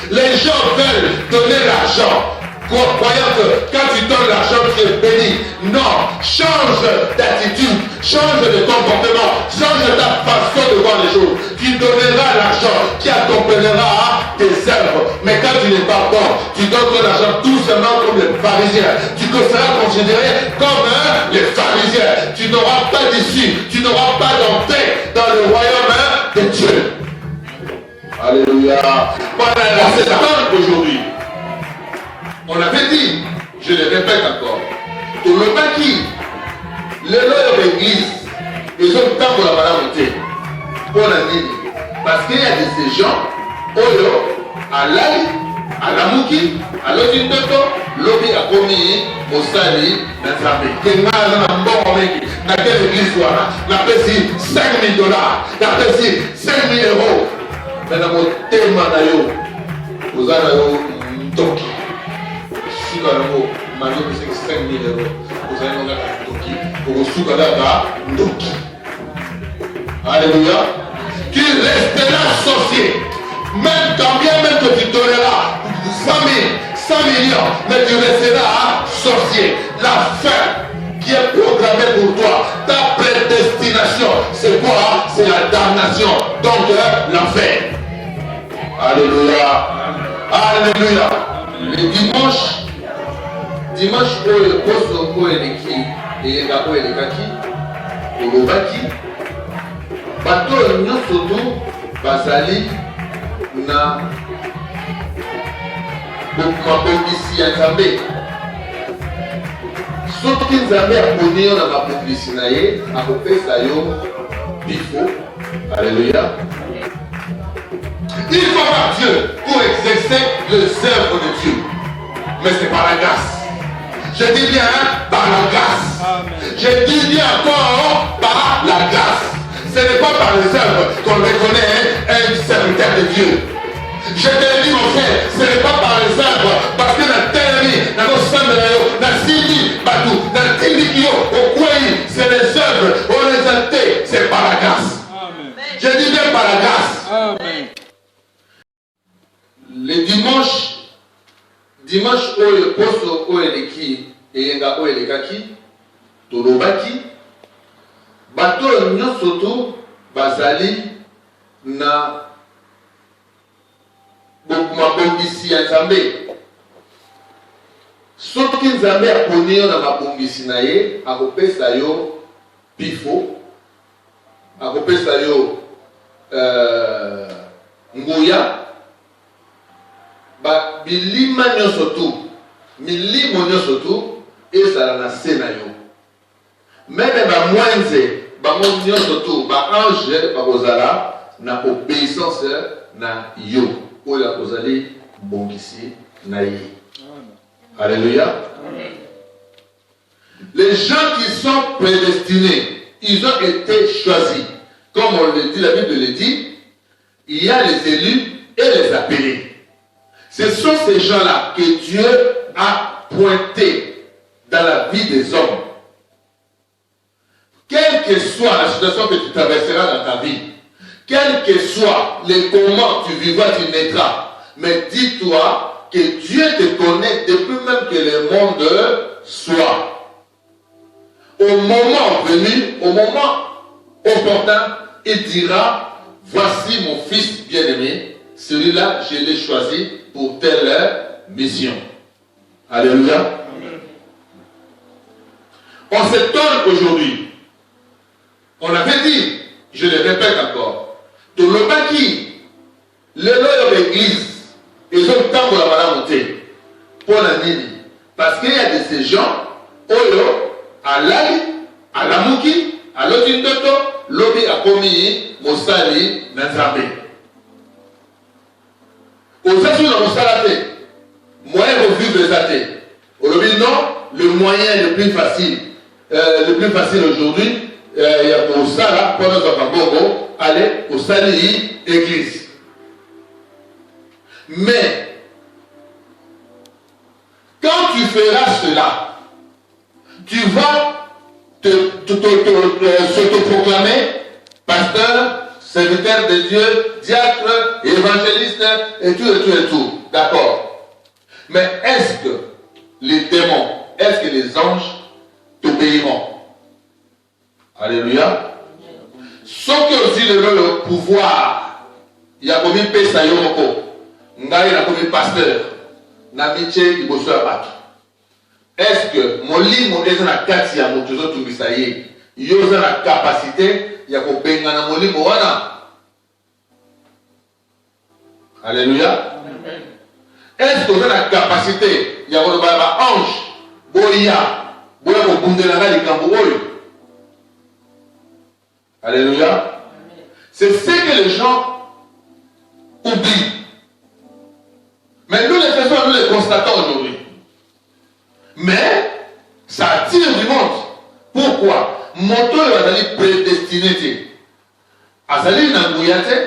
Les gens veulent donner l'argent, croyant que quand tu donnes l'argent, tu es béni. Non, change d'attitude, change de comportement, change ta façon de voir les choses. Tu donneras l'argent qui accompagnera tes œuvres. Mais quand tu n'es pas bon, tu donnes ton argent tout simplement comme les pharisiens. Tu seras considéré comme les pharisiens. Tu n'auras pas d'issue, tu n'auras pas d'entrée dans le royaume de Dieu. Alléluia. Voilà cette attente aujourd'hui. On avait dit, je le répète encore, pour le bâti, le leur église, ils ont tant pour la volonté. Pour la nini. Parce qu'il y a de ces gens, Oyo, à l'Ali, à la Mouki, à l'Otintoto, l'Obi a commis au Sali, Nazamé. Quel mal dans un bon moment, dans quelle église voilà, n'a pas si 5 000 $, n'a pas si 5 000 €. Mais dans mon thème, vous avez un toki. Si vous avez 5 000 €, vous avez un toki. Vous avez un toki. Alléluia. Tu resteras sorcier. Même quand bien même que tu donneras 100 000, 100 millions, mais tu resteras sorcier. La fin qui est programmée pour toi, ta prédestination, c'est quoi? C'est la damnation. Donc l'enfer. Alléluia. Alléluia. Le dimanche pour le poste au Eleki et Gabo Elekaki, au Lobaki, bato nyonso tu bazali na mabongisi ya Nzambe. Soki Nzambe aponi yo na mabongisi na ye, akopesa yo bifo. Alléluia. Il faut par Dieu pour exercer les œuvres de Dieu. Mais c'est par la grâce. Je dis bien par la grâce. Amen. Je dis bien encore par la grâce. Ce n'est pas par les œuvres qu'on reconnaît un serviteur de Dieu. Je te dis mon frère, ce n'est pas par les œuvres, parce que dans tel vie, dans nos sembles, dans Sidi, Batou, dans Tindikio, au Kouaï, c'est les œuvres, on les a été, c'est par la grâce. Amen. Je dis bien par la grâce. Amen. Le dimanche où le poste où Eleki et Yenga où Elekaki, Tolobaki, bato nyonso tu bazali na mabongisi ya Nzambe. Soki Nzambe aponi yo na mabongisi na ye, akopesa yo bifo, akopesa yo nguya, ba bilima nyonso tu, milimo nyonso tu, ezala na se na yo. Même ba mwenze, ba nyonso tu, ba ange, ba kozala na obéissance na yo. Oya kozali bongisi na ye. Alléluia. Amen. Les gens qui sont prédestinés, ils ont été choisis. Comme on le dit, la Bible le dit, il y a les élus et les appelés. Ce sont ces gens-là que Dieu a pointés dans la vie des hommes. Quelle que soit la situation que tu traverseras dans ta vie, quel que soit les comment tu vivras, tu naîtras, mais dis-toi que Dieu te connaît depuis même que le monde soit. Au moment venu, au moment opportun, il dira, voici mon fils bien-aimé, celui-là, je l'ai choisi pour telle mission. Alléluia. Amen. On s'étonne aujourd'hui. On avait dit, je le répète encore, tout le bâti, le leur église, ils ont tant pour la volonté. Pour la nini. Parce qu'il y a de ces gens, Oyo, à l'Ali, à la Mouki, à l'Otintoto, l'Obi a commis, Mosali, Nazamé. Aux Assus dans Mosalate, moyen de vivre les athées. Aujourd'hui, non, le moyen le plus facile aujourd'hui, il y a pour ça là, pendant Bogo, aller au Sali église. Mais, quand tu feras cela, tu vas s'autoproclamer pasteur serviteurs de Dieu, diacres, évangélistes, et tout. D'accord. Mais est-ce que les démons, est-ce que les anges t'obéiront? Alléluia. Sauf que aussi le pouvoir, il y a comme une paix, il y a comme un pasteur, il est-ce que mon livre est dans la carte, il y a mon trésor tout ça y est, il y a la capacité, il y a comme un mon livre, voilà. Alléluia. Est-ce que vous avez la capacité, il y a un ange, boya, pour bundelanga les cambours. Alléluia. C'est ce que les gens oublient. Mais nous les faisons, nous les constatons aujourd'hui. Mais ça attire du monde. Pourquoi? Moto est prédestiné. Azali na nguyate,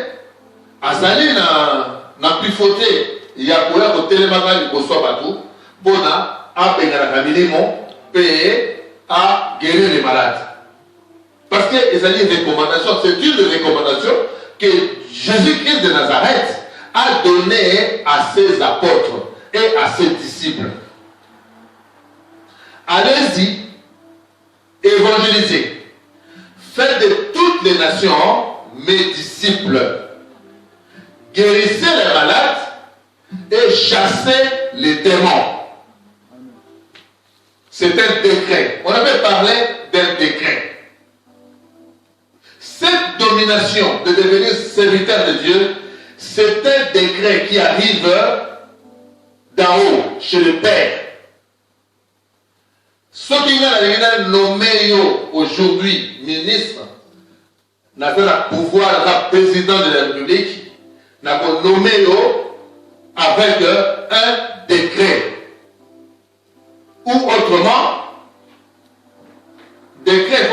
azali na pifoté, il y a pour la télémaga du Bosso Batou, Bona, à Bengala Kamilimo, payer à guérir les malades. Parce que c'est une recommandation, c'est une recommandation que Jésus-Christ de Nazareth a donné à ses apôtres et à ses disciples. Allez-y, évangélisez, faites de toutes les nations mes disciples, guérissez les malades et chassez les démons. C'est un décret. On avait parlé d'un décret. Cette domination de devenir serviteur de Dieu, c'est un décret qui arrive d'en haut, chez le Père. Ce qui a nommé aujourd'hui ministre, n'a pas le pouvoir, le président de la République, n'a pas nommé avec un décret. Ou autrement, décret,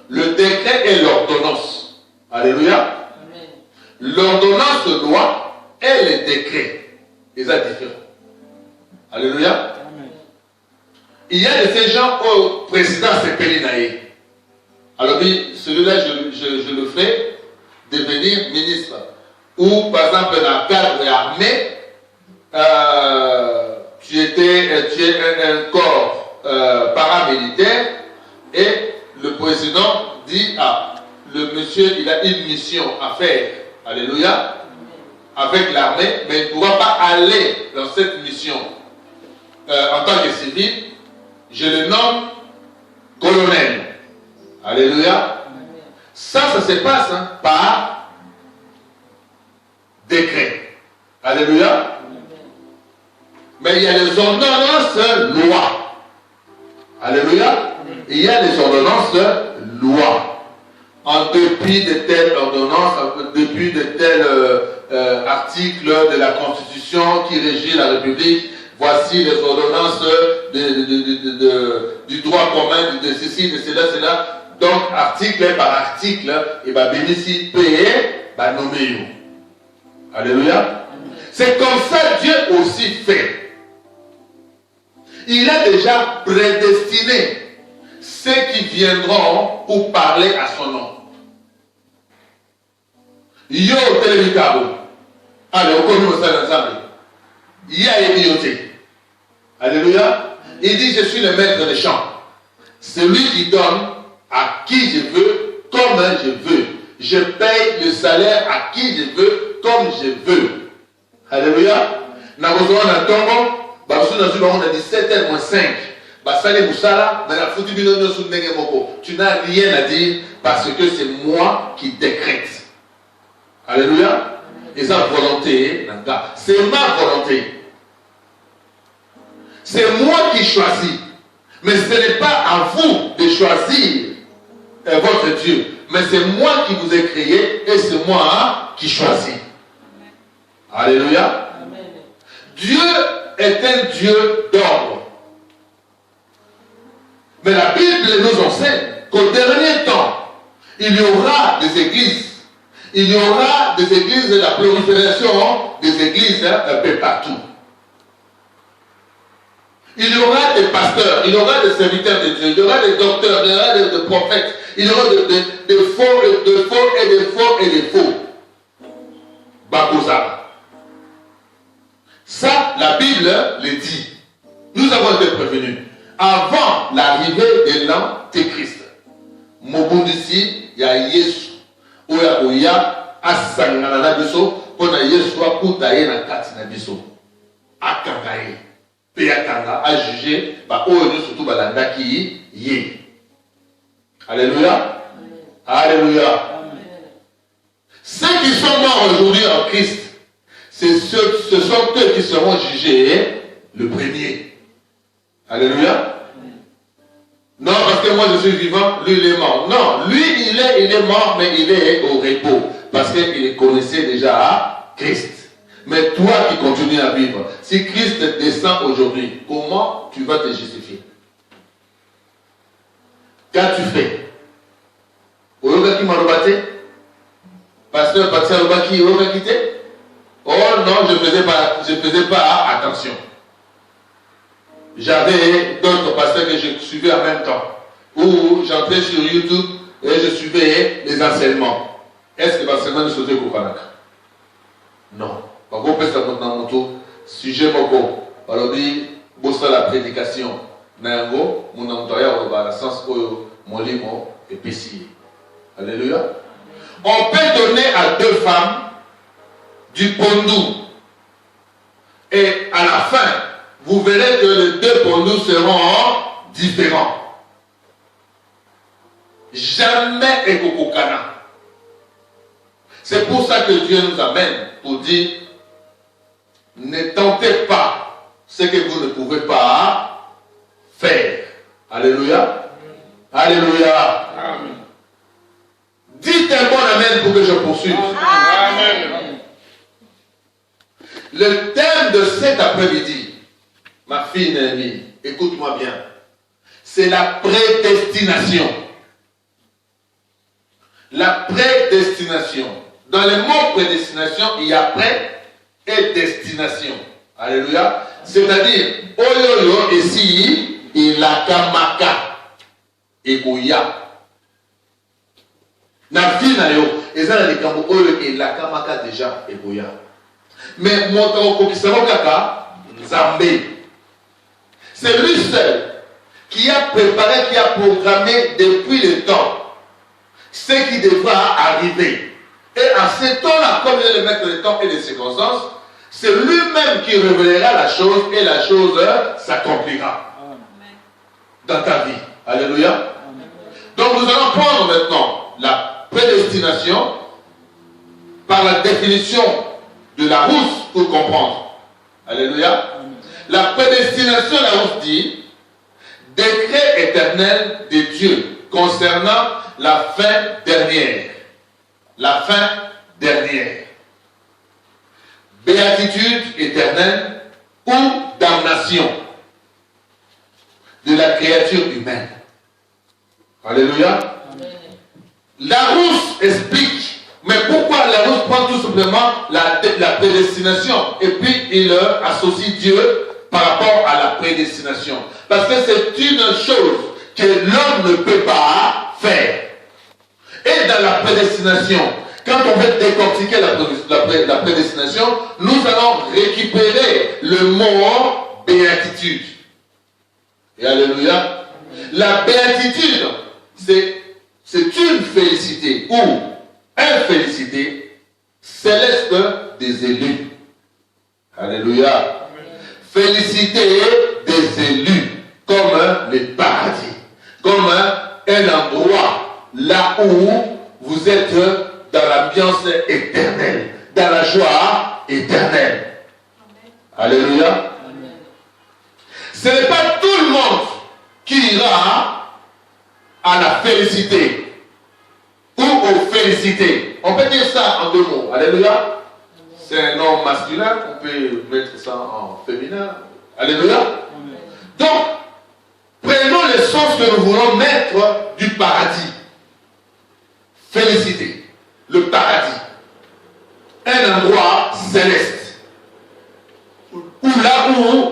le décret est l'ordonnance. Alléluia. L'ordonnance de loi et le décret. Ils sont différents. Alléluia. Amen. Il y a de ces gens au président Sepelinaï. Alors, celui-là, je le ferai devenir ministre. Ou, par exemple, dans le cadre armé, tu es un corps paramilitaire et le président dit le monsieur, il a une mission à faire. Alléluia. Avec l'armée, mais il ne pourra pas aller dans cette mission en tant que civil. Je le nomme colonel. Alléluia. Ça se passe par décret. Alléluia. Mais il y a les ordonnances loi. Alléluia. Il y a les ordonnances loi. En dépit de telle ordonnance, en dépit de tel article de la Constitution qui régit la République, voici les ordonnances du droit commun, de ceci, de cela. Donc, article par article, et va bénéficier, payer, va nommer. Alléluia. C'est comme ça Dieu aussi fait. Il a déjà prédestiné ceux qui viendront pour parler à son nom. Yo télémicabo. Allez, on connaît ça ensemble. Ya émioté. Alléluia. Il dit, je suis le maître des champs. Celui qui donne à qui je veux, comme je veux. Je paye le salaire à qui je veux, comme je veux. Alléluia. Nous avons un tombeau. On a 17h-5. Tu n'as rien à dire parce que c'est moi qui décrète. Alléluia. Et sa volonté, c'est ma volonté. C'est moi qui choisis. Mais ce n'est pas à vous de choisir votre Dieu. Mais c'est moi qui vous ai créé et c'est moi qui choisis. Alléluia. Amen. Dieu est un Dieu d'ordre. Mais la Bible nous enseigne qu'au dernier temps, il y aura des églises. Il y aura des églises, la prolifération des églises un peu partout. Il y aura des pasteurs, il y aura des serviteurs de Dieu, il y aura des docteurs, il y aura des prophètes, Il y aura de faux et de faux et de faux et de faux. Bakosa. Ça, la Bible le dit. Nous avons été prévenus. Avant l'arrivée de l'Antéchrist, Mobundisi, il y a Yesu. Oya Oya, Asangana na biso, pona Yesu akutaye na kati na biso. Akangaye. Pe akanga, a jugé, ba oyo surtout balandaki ye. Alléluia. Alléluia. Ceux qui sont morts aujourd'hui en Christ, ce sont eux qui seront jugés le premier. Alléluia. Non, parce que moi je suis vivant, lui il est mort. Non, lui il est mort, mais il est au repos. Parce qu'il connaissait déjà Christ. Mais toi qui continues à vivre, si Christ descend aujourd'hui, comment tu vas te justifier? Qu'as-tu fait? Oyoga qui m'a rebatté? Pasteur Patia Lobaki, Oyoga quitté? Oh non, je ne faisais pas attention. J'avais d'autres pasteurs que je suivais en même temps. Ou j'entrais sur YouTube et je suivais les enseignements. Est-ce que l'enseignement ne se faisait qu'au Kanaka? Non. Par contre, sujet moko. Alors, bossa la prédication. Nango, mon employeur, on va dans le sens où mon livre est pessimiste. Alléluia. On peut donner à deux femmes du pondou. Et à la fin, vous verrez que les deux pondous seront différents. Jamais ekokokana. C'est pour ça que Dieu nous amène pour dire, ne tentez pas ce que vous ne pouvez pas faire. Alléluia. Alléluia. Amen. Dites un bon amen pour que je poursuive. Amen. Le thème de cet après-midi, ma fille Némi, écoute-moi bien, c'est la prédestination. La prédestination. Dans le mot prédestination, il y a pré et destination. Alléluia. C'est-à-dire, oyoyo ici, il a kamaka. Et kouya. Na vie na yo, et ça, les kambo oyo, il a kamaka déjà, et kouya. Mais mon kokisamo kaka, Zambé. C'est lui seul qui a préparé, qui a programmé depuis le temps ce qui devra arriver. Et à ce temps-là, comme il est le maître du temps et des circonstances, c'est lui-même qui révélera la chose et la chose s'accomplira dans ta vie. Alléluia. Amen. Donc nous allons prendre maintenant la prédestination par la définition de la Rousse pour comprendre. Alléluia. Amen. La prédestination, la Rousse dit, décret éternel de Dieu concernant la fin dernière. La fin dernière. Béatitude éternelle ou damnation de la créature humaine. Alléluia. Amen. Larousse explique, mais pourquoi Larousse prend tout simplement la prédestination et puis il associe Dieu par rapport à la prédestination. Parce que c'est une chose que l'homme ne peut pas faire. Et dans la prédestination, quand on veut décortiquer la prédestination, nous allons récupérer le mot béatitude. Et alléluia. La béatitude, c'est une félicité ou infélicité céleste des élus. Alléluia. Félicité des élus comme le paradis, comme un endroit là où vous êtes dans l'ambiance éternelle, dans la joie éternelle. Amen. Alléluia. Amen. Ce n'est pas tout le monde qui ira à la félicité ou aux félicités. On peut dire ça en deux mots. Alléluia. C'est un nom masculin, on peut mettre ça en féminin. Alléluia. Amen. Donc, prenons le sens que nous voulons mettre du paradis. Félicité, le paradis, un endroit céleste, où là où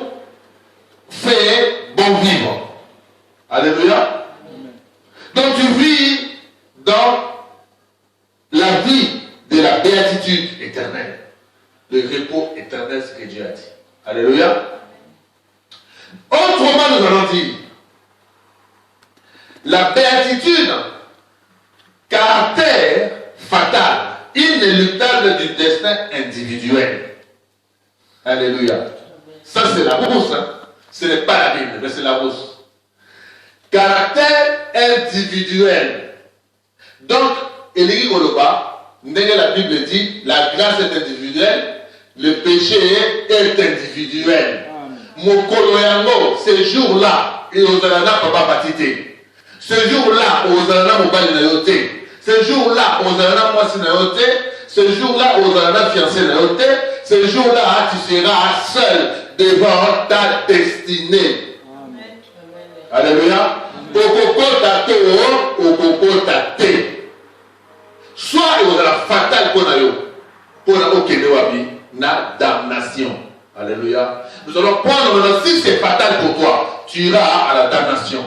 fait bon vivre. Alléluia. Donc tu vis repos éternel, ce que Dieu a dit. Alléluia. Autrement, nous allons dire, la béatitude, caractère fatal, inéluctable du destin individuel. Alléluia. Ça, c'est la brousse. Hein. Ce n'est pas la Bible, mais c'est la brousse. Caractère individuel. Donc, Éligi Goloba, la Bible dit, la grâce est individuelle, le péché est individuel. Mokolo yango, ce jour-là, et aux alana papa patité. Ce jour-là, aux alana mobile nayoté. Ce jour-là, aux alana moisi nayoté. Ce jour-là, aux alana fiancé nayoté. Ce jour-là, tu seras seul devant ta destinée. Amen. Alléluia. Okoko tate o, okoko tate. Soit il y a la fatale pour na okende wabi na damnation. Alléluia. Nous allons prendre maintenant, si c'est fatal pour toi, tu iras à la damnation.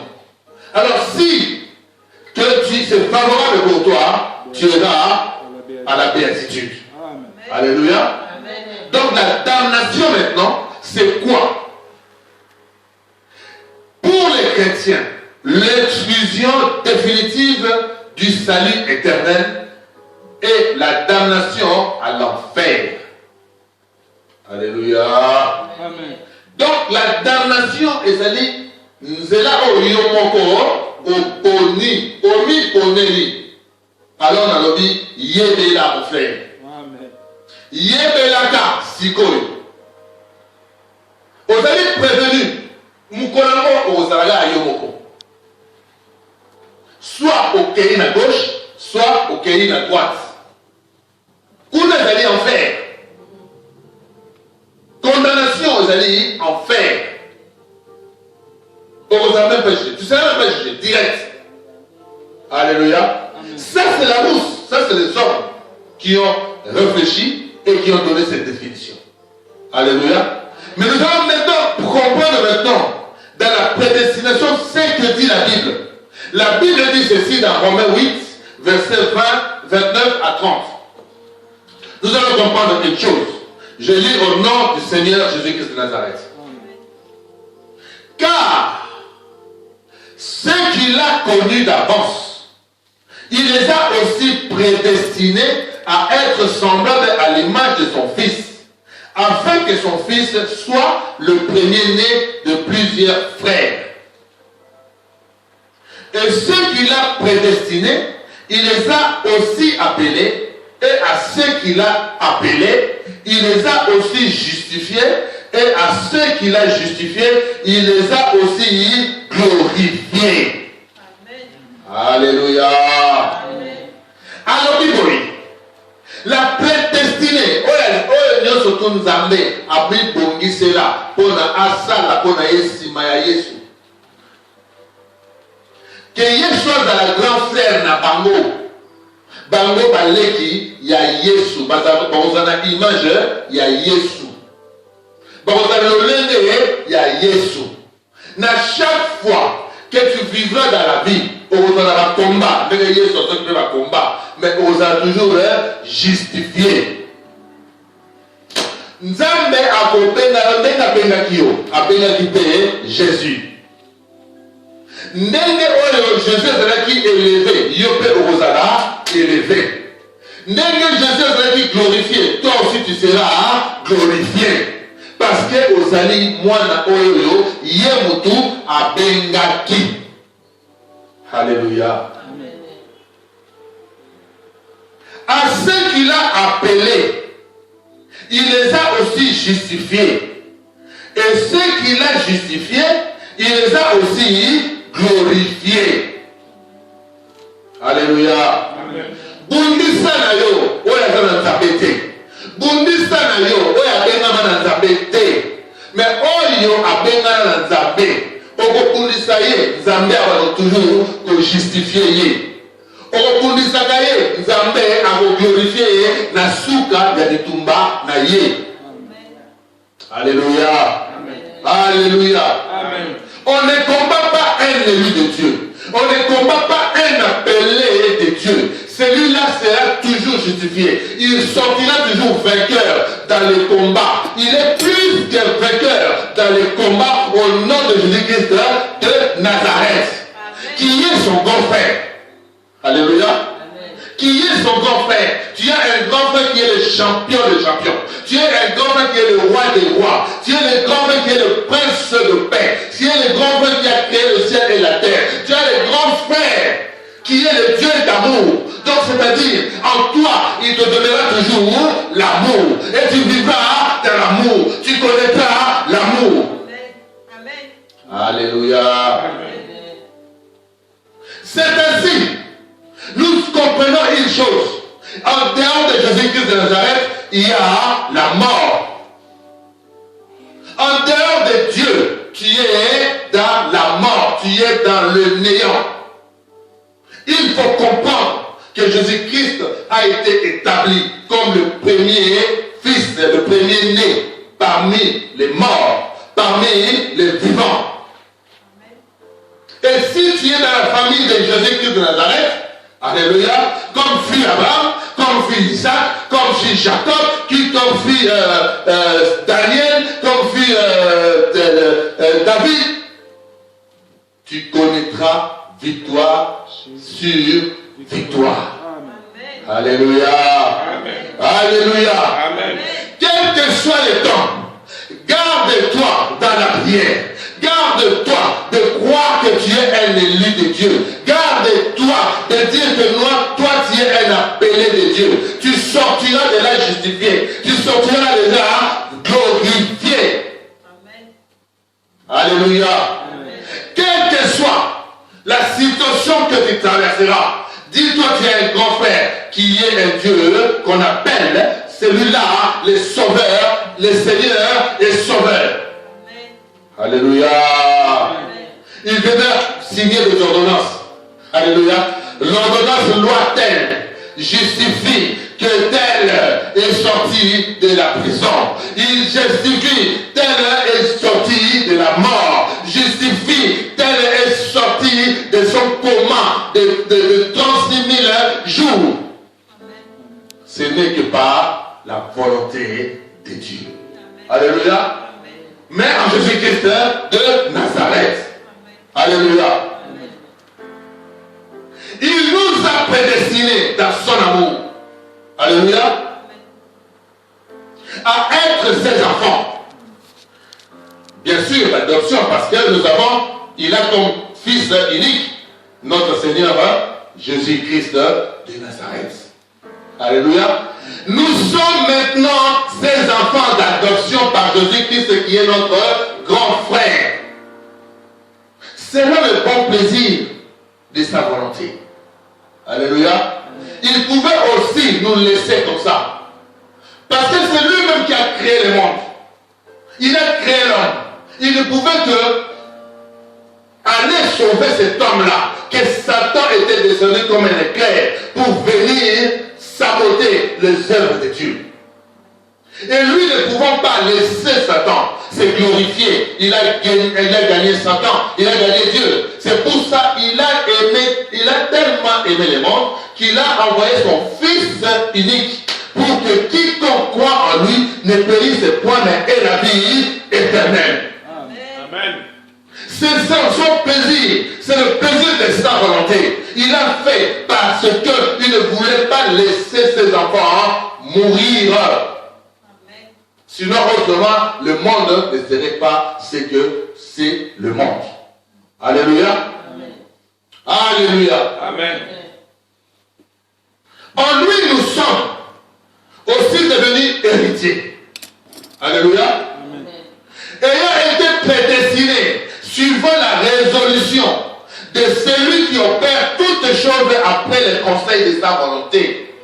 Alors si que c'est favorable pour toi, tu iras à la béatitude. Amen. Alléluia. Amen. Donc la damnation maintenant, c'est quoi? Pour les chrétiens, l'exclusion définitive du salut éternel et la damnation à l'enfer. Alléluia. Amen. Donc la damnation est celle c'est là où yomoko oponi omi poneli. Alors on a dit yebela mon frère. Amen. Yebela ka sikoyo. Vous avez prévenu mukolamo ozalaga yomoko. Soit au pays à gauche, soit au pays à droite. Où vous allez en faire? Condamnation aux alliés en fer. Vous avez même pas jugé. Tu ne seras même pas jugé. Direct. Alléluia. Amen. Ça, c'est la mousse. Ça, c'est les hommes qui ont réfléchi et qui ont donné cette définition. Alléluia. Mais nous allons maintenant comprendre maintenant dans la prédestination ce que dit la Bible. La Bible dit ceci dans Romains 8, versets 20, 29 à 30. Nous allons comprendre quelque chose. Je lis au nom du Seigneur Jésus-Christ de Nazareth. Car ceux qu'il a connus d'avance, il les a aussi prédestinés à être semblables à l'image de son Fils, afin que son Fils soit le premier-né de plusieurs frères. Et ceux qu'il a prédestinés, il les a aussi appelés, et à ceux qu'il a appelés, il les a aussi justifiés, et à ceux qu'il a justifiés, il les a aussi glorifiés. Amen. Alléluia. Amen. Alors, Biboli, la prédestinée, nous sommes Nzambe, abri bongi cela, pour na asala, pour na yesima ya Yesu. Que Yesu dans la grande frère na bango. Bango baleki ya Yesu, bazana image ya Yesu. Bazana lolende ya Yesu. Na chaque fois que tu vivras dans la vie, on va combat, mais Yesu va combat, mais on va toujours justifié. Nzambe akopenga ndenga penga kio, apenga kite Jésus. Ndenge oyo Jésus ezalaki élevé, yo pe okozala élevé. Ndenge Jésus ezalaki glorifié, toi aussi tu seras glorifié. Parce que ozali mwana oyo ye mutu abengaki. Alléluia. Amen. À ceux qu'il a appelés, il les a aussi justifiés. Et ceux qu'il a justifiés, il les a aussi glorifiés. Alléluia. Bundisa na yo, oya kana nzabete. Bundisa na yo, oya benga na nzabete. Mais oyo abenga na nzabe. Oko bundisa ye, nzambe aba toujours ko justifier ye. Oko bundisa ka ye, nzambe aba glorifier ye na suka ya ditumba na ye. Alléluia. Alléluia. Amen. On ne combat pas un élu de Dieu. On ne combat pas un appelé de Dieu. celui-là sera toujours justifié. Il sortira toujours vainqueur dans les combats. Il est plus qu'un vainqueur dans les combats au nom de Jésus-Christ de Nazareth, qui est son grand frère. Alléluia. Qui est son grand frère. Tu as un grand frère qui est le champion des champions. Tu as un grand frère qui est le roi des rois. Tu as le grand frère qui est le prince de paix. Tu as le grand frère qui a créé le ciel et la terre. Tu as le grand frère qui est le Dieu d'amour. Donc c'est-à-dire, en toi, il te donnera toujours l'amour. Et tu vivras dans l'amour. Tu connaîtras l'amour. Amen. Alléluia. Amen. C'est ainsi. Nous comprenons une chose. En dehors de Jésus-Christ de Nazareth, il y a la mort. En dehors de Dieu, tu es dans la mort. Tu es dans le néant. Il faut comprendre que Jésus-Christ a été établi comme le premier fils, le premier né parmi les morts, parmi les vivants. Et si tu es dans la famille de Jésus-Christ de Nazareth, alléluia, comme fut Abraham, comme fut Isaac, comme fut Jacob, comme fut Daniel, comme fut David, tu connaîtras victoire sur victoire. Amen. Alléluia. Amen. Alléluia. Amen. Quel que soit le temps, garde-toi dans la prière. Garde-toi de croire que tu es un élu de Dieu. Garde-toi de dire que toi tu es un appelé de Dieu. Tu sortiras de là justifié. Tu sortiras de là glorifié. Amen. Alléluia. Amen. Quelle que soit la situation que tu traverseras, dis-toi que tu as un grand frère qui est un Dieu qu'on appelle celui-là, le Sauveur, le Seigneur et Sauveur. Amen. Alléluia. Amen. Il viendra signer des ordonnances. Alléluia. L'ordonnance loi telle justifie que tel est sorti de la prison. Il justifie tel est sorti de la mort. Justifie tel est sorti de son coma de 36 000 jours. Amen. Ce n'est que par la volonté de Dieu. Amen. Alléluia. Amen. Mais en Jésus-Christ de Nazareth. Amen. Alléluia. Amen. Il nous a prédestinés dans son amour. Alléluia. À être ses enfants. Bien sûr, l'adoption, parce que il a comme fils unique, notre Seigneur Jésus-Christ de Nazareth. Alléluia. Nous sommes maintenant ses enfants d'adoption par Jésus-Christ qui est notre grand frère. Selon le bon plaisir de sa volonté. Alléluia. Il pouvait aussi nous laisser comme ça. Parce que c'est lui-même qui a créé le monde. Il a créé l'homme. Il ne pouvait que aller sauver cet homme-là, que Satan était descendu comme un éclair pour venir saboter les œuvres de Dieu. Et lui ne pouvant pas laisser Satan se glorifier, il a gagné Satan, il a gagné Dieu. C'est pour ça qu'il a tellement aimé le monde qu'il a envoyé son Fils unique pour que quiconque croit en lui ne périsse point mais ait la vie éternelle. Amen. C'est son plaisir, c'est le plaisir de sa volonté. Il a fait parce qu'il ne voulait pas laisser ses enfants mourir. Amen. Sinon, autrement, le monde ne serait pas ce que c'est le monde. Alléluia. Amen. Alléluia. Amen. En lui, nous sommes aussi devenus héritiers. Alléluia. Amen. Ayant été prédestinés suivant la résolution de celui qui opère toutes choses après le conseil de sa volonté.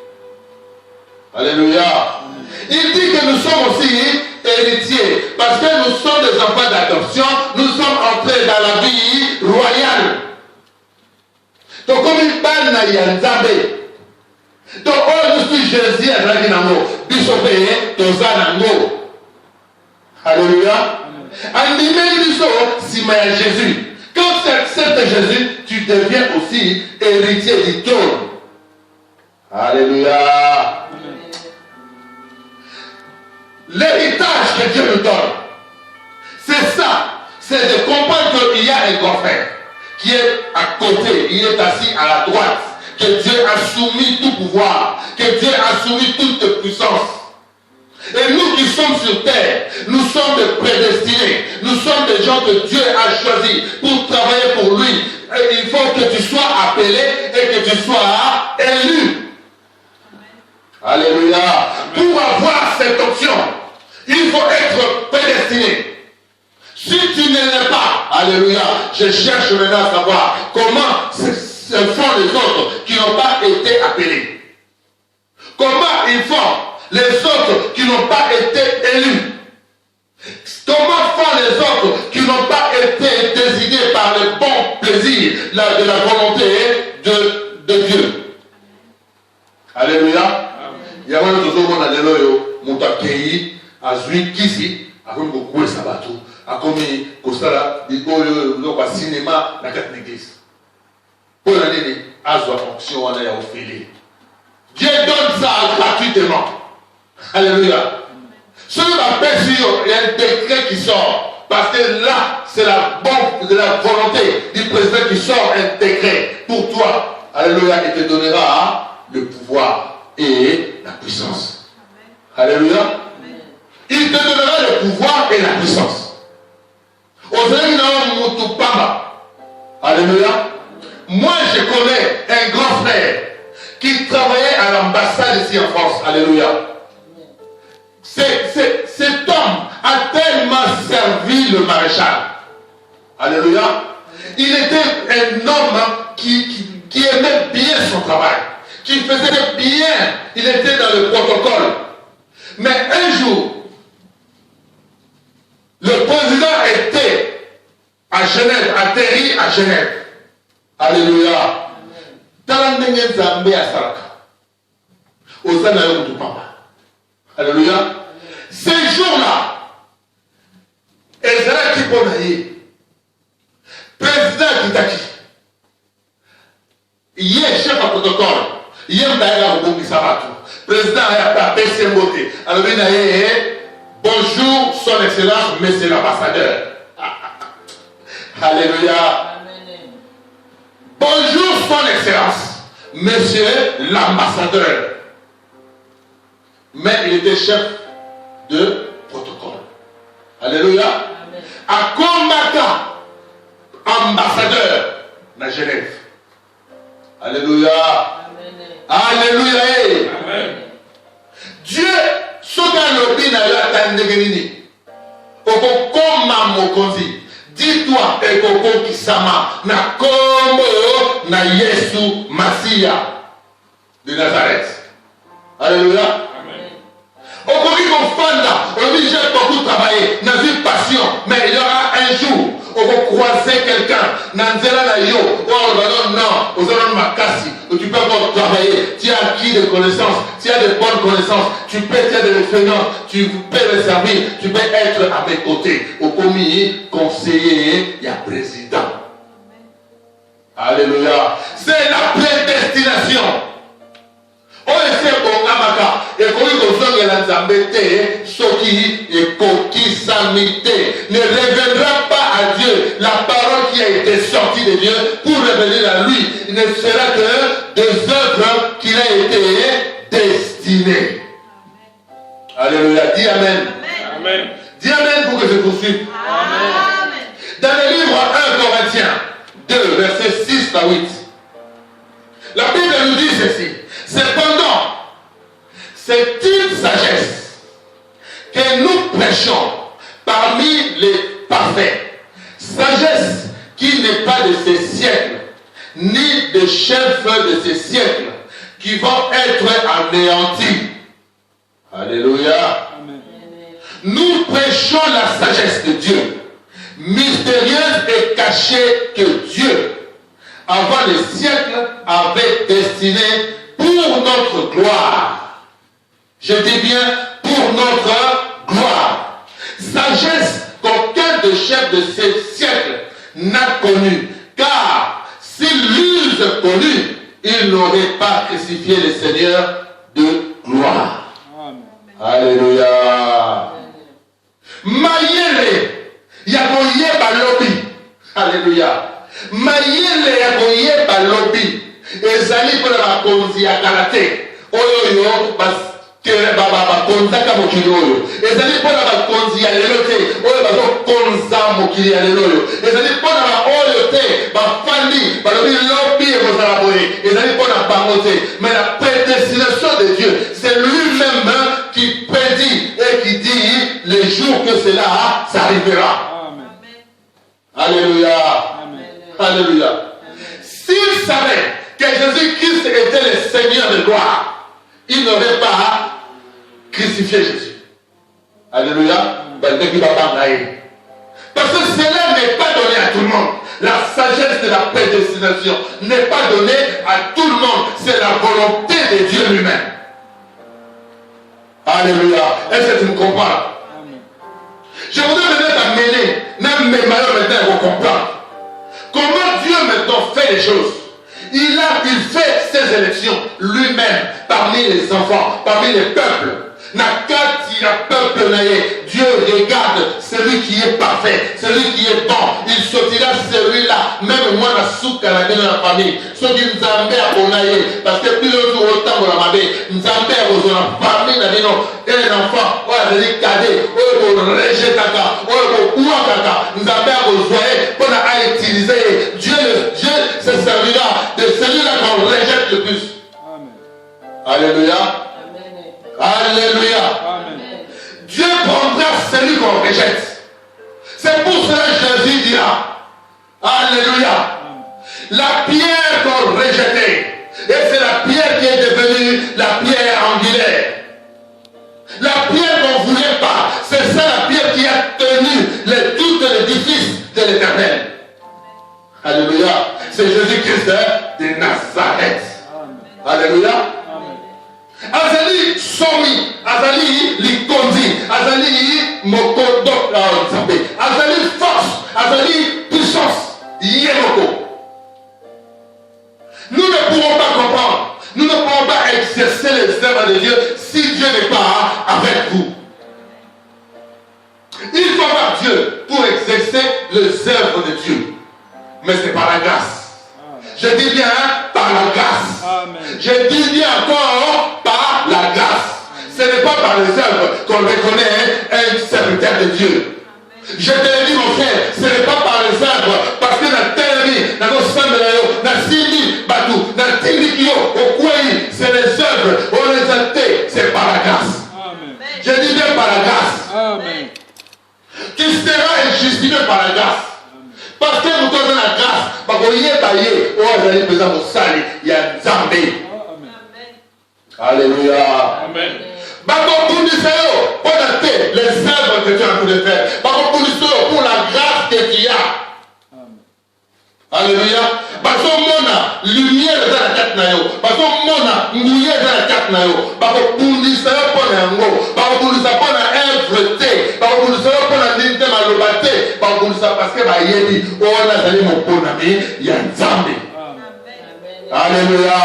Alléluia. Amen. Il dit que nous sommes aussi héritiers parce que nous sommes des enfants d'adoption, nous sommes entrés dans la vie royale. Donc comme il parle na yanzabe. Donc oh nous sommes Jésus à Draginamo, Bishopé, Tozanango. Alléluia. Jésus. Quand tu acceptes Jésus, tu deviens aussi héritier du trône. Alléluia. L'héritage que Dieu nous donne, c'est ça. C'est de comprendre qu'il y a un grand frère qui est à côté, il est assis à la droite, que Dieu a soumis tout pouvoir, que Dieu a soumis toute puissance. Et nous qui sommes sur terre, nous sommes des prédestinés, nous sommes des gens que Dieu a choisis pour travailler pour lui. Et il faut que tu sois appelé et que tu sois élu. Alléluia. Pour avoir cette option, il faut être prédestiné. Si tu ne l'es pas, alléluia, je cherche maintenant à savoir comment se font les autres qui n'ont pas été appelés. Comment ils font les autres qui n'ont pas été élus. Comment font les autres qui n'ont pas été désignés par le bon plaisir de la volonté de Dieu. Alléluia. Il y a un autre qui a kisi akomi kokuwe sabato akomi kosala biloko ya cinéma na kati na église mpo na nini azwa fonction wana ya ofele. Dieu donne ça gratuitement. Alléluia. Celui qui il y a un décret qui sort parce que là c'est la volonté du président qui sort un décret pour toi. Alléluia. Il te donnera le pouvoir et la puissance. Alléluia. Il te donnera le pouvoir et la puissance. Alléluia. Moi, je connais un grand frère qui travaillait à l'ambassade ici en France. Alléluia. Cet homme a tellement servi le maréchal. Alléluia. Il était un homme qui aimait bien son travail, qui faisait bien. Il était dans le protocole. Mais un jour, le président était à Genève, atterri à Genève. Alléluia. Alléluia. Ces jours-là, Ezra Kiponaye, président Kitaki, il est chef de protocole, il est au Sabato. Président a appelé Mbote. Alors, bonjour, son excellence, monsieur l'ambassadeur. Alléluia. Bonjour, son excellence, monsieur l'ambassadeur. Mais il était chef de protocole. Alléluia. À Komaka, ambassadeur de Genève. Alléluia. Alléluia. Amen. Dieu, ce que l'obéit n'a pas attendu. Okokoma mokonzi. Dis-toi, Ekoko Kisama, na kombo na Yesu Masia de Nazareth. Alléluia. Okoki Kofanda, on dit j'ai beaucoup travaillé, n'a vu passion, mais il y aura un jour, on va croiser quelqu'un, Nanzela na yo, oh non, aux allons makasi, tu peux encore travailler, tu as acquis des connaissances, tu as de bonnes connaissances, tu as des références, tu peux me servir, tu peux être à mes côtés. Au commis, conseiller, il y a président. Alléluia. C'est la prédestination. On essaie bon amaka et quand il la zambete soki et koki samité ne révélera pas à Dieu la parole qui a été sortie de Dieu pour révéler à lui. Il ne sera que des œuvres qu'il a été destiné. Alléluia. Dis amen. Amen. Dis amen pour que je poursuive. Amen. Dans le livre 1 Corinthiens 2 versets 6 à 8, la Bible nous dit ceci. Cependant, c'est une sagesse que nous prêchons parmi les parfaits. Sagesse qui n'est pas de ces siècles, ni des chefs de ces siècles, qui vont être anéantis. Alléluia. Amen. Nous prêchons la sagesse de Dieu, mystérieuse et cachée que Dieu, avant les siècles, avait destinée pour notre gloire. Je dis bien pour notre gloire. Sagesse qu'aucun des chefs de ces siècles n'a connue. Car s'ils l'eussent connue, il n'aurait pas crucifié le Seigneur de gloire. Amen. Alléluia. Mayele yakoyeba lobi. Alléluia. Mayele yakoyeba lobi. Ezali pour la bakonzi ya karate. Oyoyo bakonzaka mokili oyo. Ezali pour la bakonzi ya lelo te. Oyo bazokonza mokili ya lelo oyo. Ezali pour la oyo te. Bafandi balobi lobi ekozala boye. Ezali pour la bango te. Mais la prédestination de Dieu, c'est lui-même qui prédit et qui dit les jours que cela s'arrivera. Amen. Alléluia. Amen. Alléluia. S'il savait que Jésus-Christ était le Seigneur de gloire, il n'aurait pas crucifié Jésus. Alléluia. Parce que cela n'est pas donné à tout le monde. La sagesse de la prédestination n'est pas donnée à tout le monde. C'est la volonté de Dieu lui-même. Alléluia. Est-ce que tu me comprends? Amen. Je voudrais peut-être amener, même mes malheurs maintenant, vous comprendre. Comment Dieu maintenant fait les choses. Il fait ses élections lui-même parmi les enfants, parmi les peuples. Nakati la peuple naïe, Dieu regarde celui qui est parfait, celui qui est bon. Il sortira celui-là, même moi la souka la dans la famille. Ceux qui nous ont naïe, parce que plus le jour autant de la mabé, nous avons la famille un enfant, on a dit cadet, on a rejeté kaka, on a kaka, nous avons besoin pour utiliser. Dieu se servira de celui-là qu'on rejette le plus. Amen. Alléluia. Alléluia. Amen. Dieu prendra celui qu'on rejette. C'est pour cela que Jésus dira, Alléluia, la pierre qu'on rejetait, et c'est la pierre qui est devenue la pierre angulaire. La pierre qu'on ne voulait pas, c'est ça la pierre qui a tenu tout l'édifice de l'Éternel. Alléluia. C'est Jésus-Christ de Nazareth. Alléluia. Azali somi, azali likondi, azali mokodo azali force, azali puissance, yemoko. Nous ne pourrons pas comprendre, nous ne pourrons pas exercer les œuvres de Dieu si Dieu n'est pas avec vous. Il faut avoir Dieu pour exercer les œuvres de Dieu, mais c'est par la grâce. Je dis bien par la grâce. Amen. Je dis bien encore par la grâce. Ce n'est pas par les œuvres qu'on reconnaît un serviteur de Dieu. Je te le dis mon frère, ce n'est pas par les œuvres, parce que dans tel ami, dans nos sens de l'aéro, dans Sindi, Batou, dans Tindikio, au Kouaï, c'est les œuvres, on les a fait, c'est par la grâce. Amen. Je dis bien par la grâce. Amen. Tu seras justifié par la grâce. Parce que nous sommes dans la grâce, parce qu'on y est baillé, on a besoin de salir, il y a Zambé. Alléluia. Amen. Pour les œuvres que tu as pu faire. Pour la grâce que tu as. Alléluia. Parce que mon lumière est dans la carte nayo. Parce que mon mouillé dans la carte nayo. Parce que pour les œuvres pour l'ango. Parce que pour les œuvres pour l'œuvreté. Parce que pour les œuvres pour la ninte malobaté. Parce que pour les œuvres parce que baïedi. On a allé mon bon ami. Il y a un Zambé. Alléluia.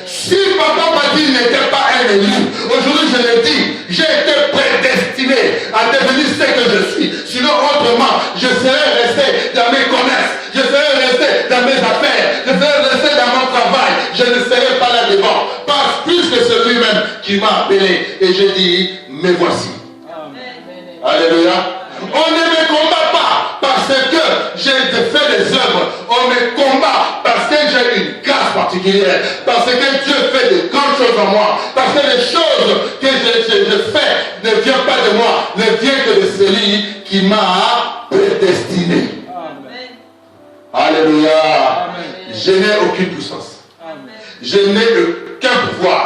Si papa Badi n'était pas un élu, aujourd'hui je le dis, j'ai été prédestiné à devenir ce que je suis. Sinon autrement, je serais resté dans mes commerces, je serais resté dans mes affaires, je serais resté dans mon travail, je ne serais pas là devant. Parce plus que c'est lui-même qui m'a appelé et j'ai dit, me voici. Amen. Alléluia. On ne me combat pas parce que j'ai fait des œuvres. On me combat parce que j'ai une grâce particulière. Parce que Dieu fait de grandes choses en moi. Parce que les choses que je fais ne viennent pas de moi, ne viennent que de celui qui m'a prédestiné. Amen. Alléluia. Amen. Je n'ai aucune puissance. Amen. Je n'ai aucun pouvoir.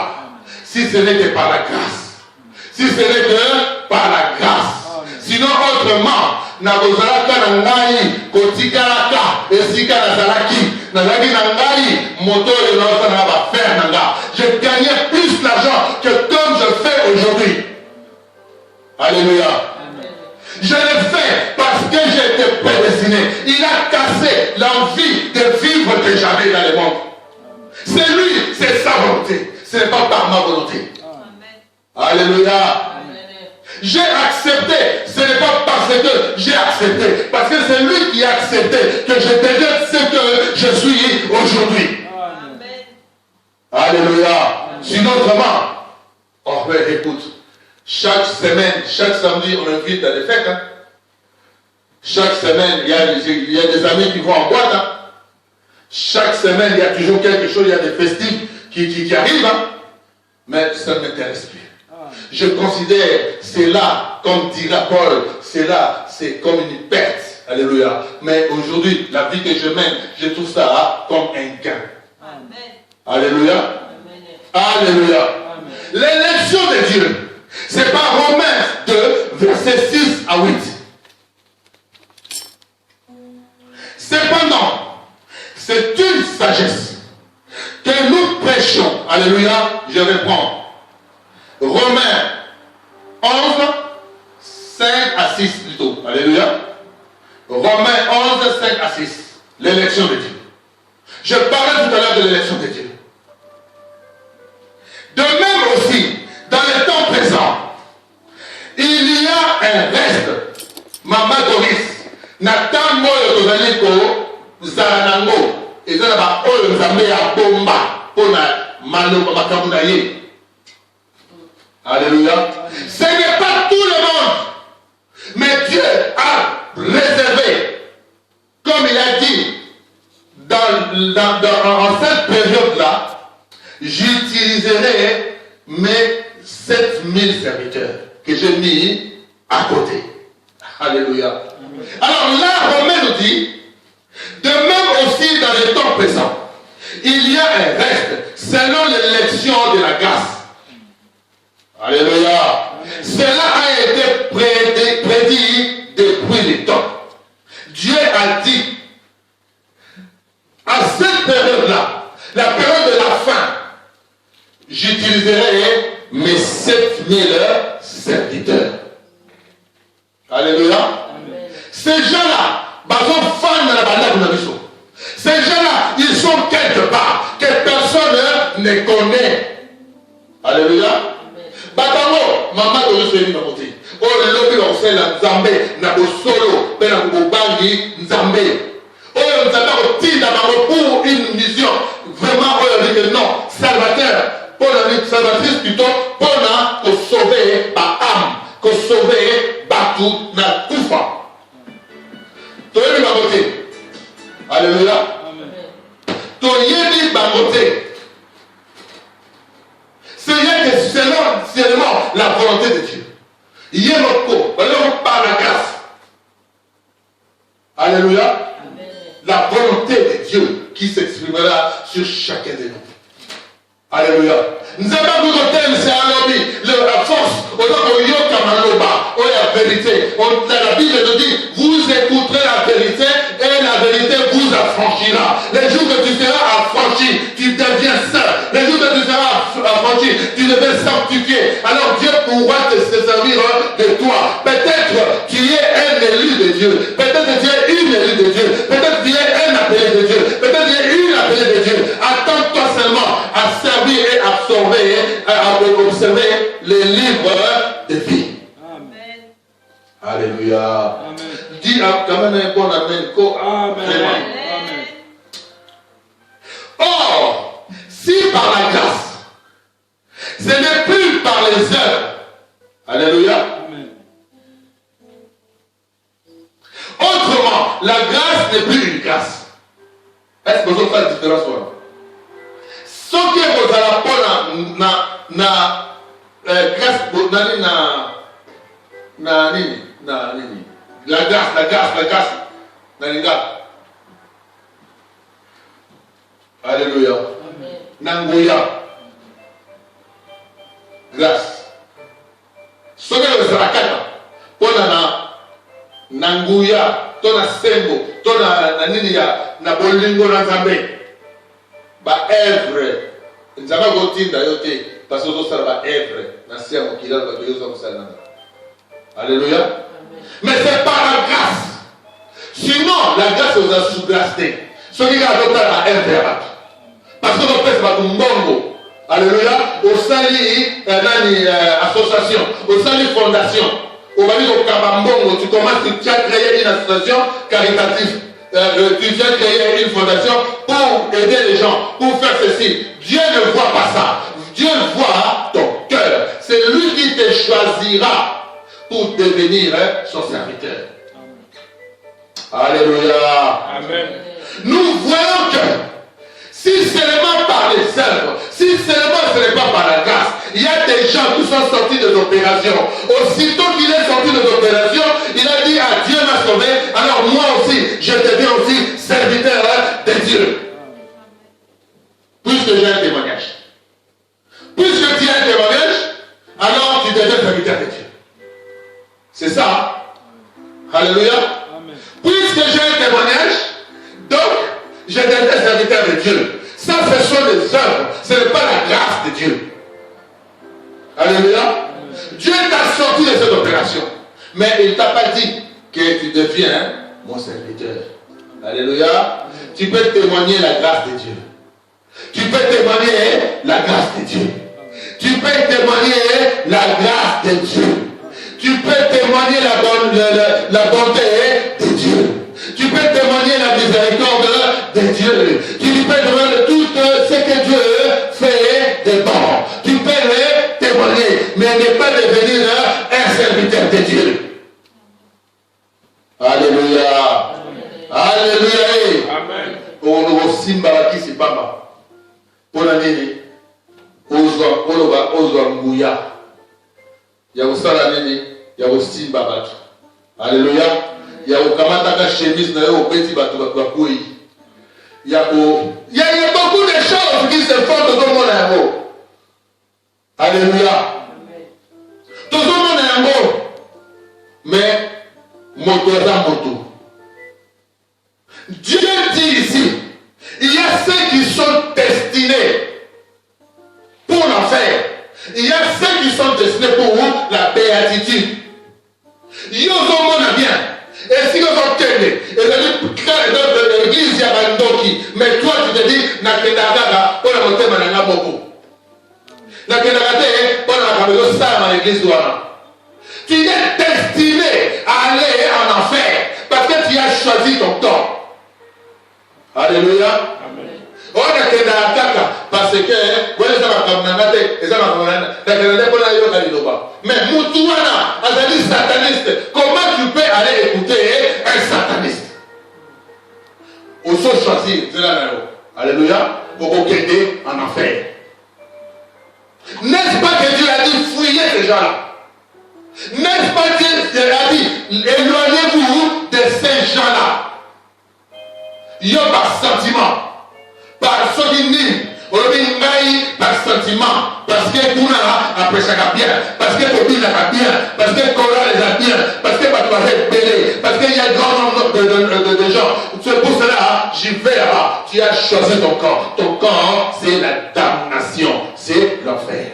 Si ce n'est que par la grâce. Si ce n'est que par la grâce. Sinon autrement, nakozalaka na ngai kotikalaka esika nazalaki nazalaki na ngai moto elota na ba faire nanga. Je gagnais plus d'argent que comme je fais aujourd'hui. Alléluia. Amen. Je l'ai fait parce que j'ai été prédestiné. Il a cassé l'envie de vivre que j'avais dans le monde. C'est ce n'est pas par ma volonté. Alléluia. J'ai accepté, ce n'est pas parce que j'ai accepté, parce que c'est lui qui a accepté que je devienne ce que je suis aujourd'hui. Alléluia. Sinon, autrement, oh ben écoute, chaque semaine, chaque samedi, on invite à des fêtes. Hein. Chaque semaine, il y a des amis qui vont en boîte. Hein. Chaque semaine, il y a toujours quelque chose, il y a des festifs qui arrivent. Hein. Mais ça ne m'intéresse plus. Je considère cela, comme dira Paul, cela, c'est comme une perte. Alléluia. Mais aujourd'hui, la vie que je mène, je trouve ça comme un gain. Amen. Alléluia. Amen. Alléluia. L'élection de Dieu, c'est par Romains 2, versets 6 à 8. Cependant, c'est une sagesse que nous prêchons. Alléluia. Je reprends. Romains 11, 5 à 6 plutôt. Alléluia. Romains 11, 5 à 6. L'élection de Dieu. Je parlais tout à l'heure de l'élection de Dieu. De même aussi, dans le temps présent, il y a un reste. Maman Doris, Nathan Moyo Tozaliko, Zanango, et Zanaba Oyo Zambé Bomba, Pona Mano Makamunaye. Alléluia. Ce n'est pas tout le monde. Mais Dieu a réservé, comme il a dit, en cette période-là, j'utiliserai mes 7000 serviteurs que j'ai mis à côté. Alléluia. Alors là, Romain nous dit, de même aussi dans le temps présent, il y a un reste selon l'élection de la grâce. Alléluia. Cela a été prédit depuis le temps. Dieu a dit, à cette période-là, la période de la fin, j'utiliserai mes 7000 serviteurs. Alléluia. Amen. Ces gens-là, ces gens-là, ils sont quelque part que personne ne connaît. Alléluia. Batango, maman de l'Océanie m'a monté. Oh, le lobby l'Océanie, la Nzambé, na Bosolo, ben na Kubangi, Nzambé. Oh, Nzambé, on tire pour une mission. Vraiment, on dit que non, Salvateur, pour la salvatrice plutôt, pour sauver ma âme, pour sauver Batou, na Koufa. Toyebi m'a monté. Alléluia. Toyebi m'a monté. C'est seulement la volonté de Dieu. Il y a notre corps, par la grâce. Alléluia. Amen. La volonté de Dieu qui s'exprimera sur chacun de nous. Alléluia. Nous avons vous noté, c'est un lobby, la force, au nom la vérité. La Bible nous dit, vous écouterez la vérité et la vérité vous affranchira. Les jours que tu seras affranchi, tu deviens saint. Les jours que tu seras affranchi, tu deviens sanctifié. Alors Dieu pourra te servir de toi. Peut-être tu es un élu de Dieu. Peut-être tu es une élue de Dieu. Peut-être tu es un appelé de Dieu. Peut-être tu es une appelée de Dieu. Attends-toi seulement à servir et absorber, à observer les livres de vie. Amen. Alléluia. Amen. Dis quand même un bon amen. Amen. Amen. Or, si par la grâce, ce n'est plus par les œuvres. Alléluia. Amen. Autrement, la grâce n'est plus une grâce. Est-ce que vous avez la différence? Ce qui est pour la grâce. Alléluia. Nangoya. Grâce. Ce qui est pour la grâce. Pour la Nangoya. Tona sembo. Tona naniya. Na bolingo na zambe. Ba œuvre. Nous avons gotinda yote. Parce que nous sommes ba œuvre. Nasia mokila ba yosa musana. Alléluia. Mais c'est par la grâce. Sinon, la grâce vous a sous-grâce. Ce qui a adopté la œuvre. Parce que nous faisons pas tout mbongo. Alléluia. Au sali association, au sali fondation. Au mari au Kabambongo, tu commences, tu as créé une association caritative. Tu viens créer une fondation pour aider les gens, pour faire ceci. Dieu ne voit pas ça. Dieu voit ton cœur. C'est lui qui te choisira pour devenir son serviteur. Alléluia. Amen. Nous voyons que si seulement par les œuvres, si seulement ce n'est pas par la grâce, il y a des gens qui sont sortis de l'opération. Aussitôt qu'il est sorti de l'opération, il a dit ah, Dieu m'a sauvé, alors moi aussi, je deviens aussi serviteur de Dieu. Puisque j'ai un témoignage. Puisque tu as un témoignage, alors tu deviens serviteur de Dieu. C'est ça. Alléluia. Amen. Puisque j'ai un témoignage, donc je deviens serviteur de Dieu. Ça, ce sont les œuvres. Ce n'est pas la grâce de Dieu. Alléluia. Amen. Dieu t'a sorti de cette opération. Mais il ne t'a pas dit que tu deviens mon serviteur. Alléluia. Amen. Tu peux témoigner la grâce de Dieu. Tu peux témoigner la grâce de Dieu. Tu peux témoigner la grâce de Dieu. Tu peux témoigner la bonté de Dieu. Tu peux témoigner la miséricorde de Dieu. Tu peux témoigner tout ce que Dieu fait de bon. Tu peux le témoigner, mais ne pas devenir un serviteur de Dieu. Alléluia. Alléluia. Amen. On aussi mbalaki si pamba. Pour la nini, ozwa mouya. Ya usala nini, ya usimba batu. Alléluia. Ya ukamata ka chemise na yo opeti batu bakoi. Il y a beaucoup de choses qui se font dans le monde. Alléluia. Tout le monde est un mot. Mais moto est un moto. Dieu dit ici, il y a ceux qui sont destinés pour l'enfer. Il y a ceux qui sont destinés pour la béatitude. Ils ont bien. Et si vous obtenez, et l'église y a Bandoki, mais toi tu te dis, Nakendaga, pour la monter Mananga Boko. Nakendaga, pour la caméra, ça dans l'église douana. Tu es destiné à aller en enfer parce que tu as choisi ton temps. Alléluia. Amen. On a que parce que quand les mais Moutouana, Azali sataniste, comment tu peux aller écouter un sataniste? On se choisit, alléluia, pour aider en enfer. N'est-ce pas que Dieu a dit fouillez ces gens-là? N'est-ce pas que Dieu a dit éloignez-vous de ces gens-là? Il y a par sentiment, par souvenir, par sentiment, parce que tout a après ça bien, parce que tout a bien, parce que Cora les a bien, parce que tu vas belé, parce qu'il y a un grand nombre de gens. C'est pour cela, j'y vais là, tu as choisi ton corps. Ton corps, c'est la damnation, c'est l'enfer.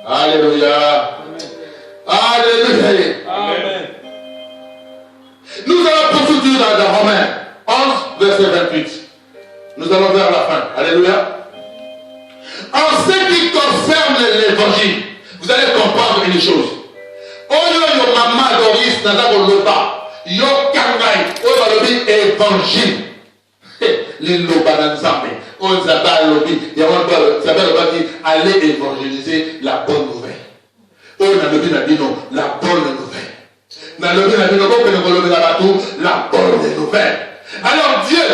Alléluia. Alléluia. Amen. Nous allons poursuivre dans Romains 11, verset 28. Nous allons vers la fin. Alléluia. En ce qui concerne l'évangile, vous allez comprendre une chose. Oyo yo mama Doris naza koloba yo kangai oyo balobi évangile. Liloba na Nzambe. On s'appelle lobi. Ya on s'appelle lobi aller évangéliser la bonne nouvelle. On a lobi na bino la bonne nouvelle. Na lobi na bino ko que lobi na batou la bonne nouvelle. Alors Dieu,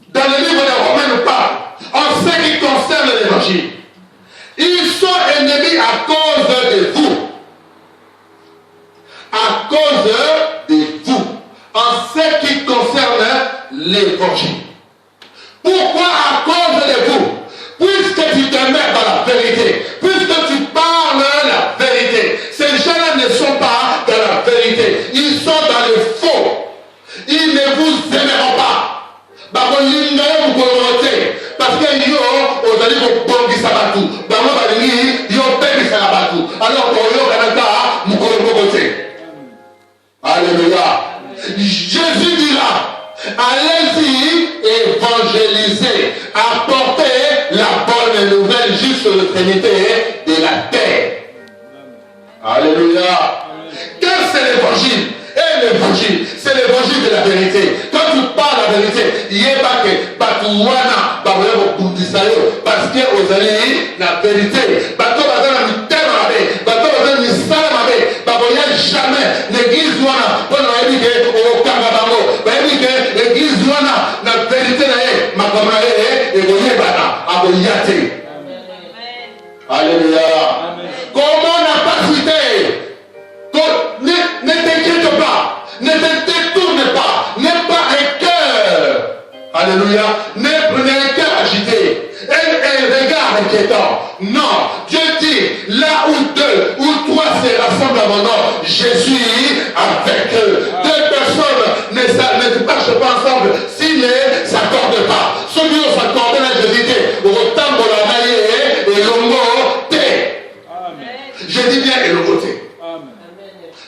dans le livre de Romains, nous parle, en ce qui concerne l'évangile, ils sont ennemis à cause de vous. À cause de vous. En ce qui concerne l'évangile. Pourquoi à cause de vous? Puisque tu te mets dans la vérité, puisque tu parles la vérité, ces gens-là ne sont pas dans la vérité, ils sont dans le faux. Ils ne vous aimeront pas. Parce que yo, vous allez vous bongi sabatou. Alors alléluia. Jésus dira, allez-y évangéliser, apporter la bonne nouvelle. sur l'extrémité de la terre. Alléluia. Car c'est l'évangile. Et l'évangile, c'est l'évangile de la vérité. Quand tu parles la vérité, il n'y a pas que Batouana, parce que vous allez la vérité. Bateau va dans le terme, bateau va dans le salam, jamais l'église Wana, pour nous éduquer au Kangabamo, l'église Wana, la vérité, ma camarade, et vous y bata, à vous y athée. Alléluia. Comment n'a pas cité? Ne t'inquiète pas, ne te détourne pas, n'aie pas un cœur. Alléluia. N'aie un cœur agité. Un regard inquiétant. Non. Dieu dit, là où deux ou trois se rassemblent à mon nom, je suis avec eux. Deux personnes ne marchent pas ensemble s'ils ne s'accordent pas. Ceux qui ont s'accordé la Jésus, au temps de la maille et l'ongo té. Je dis bien et l'ongo té.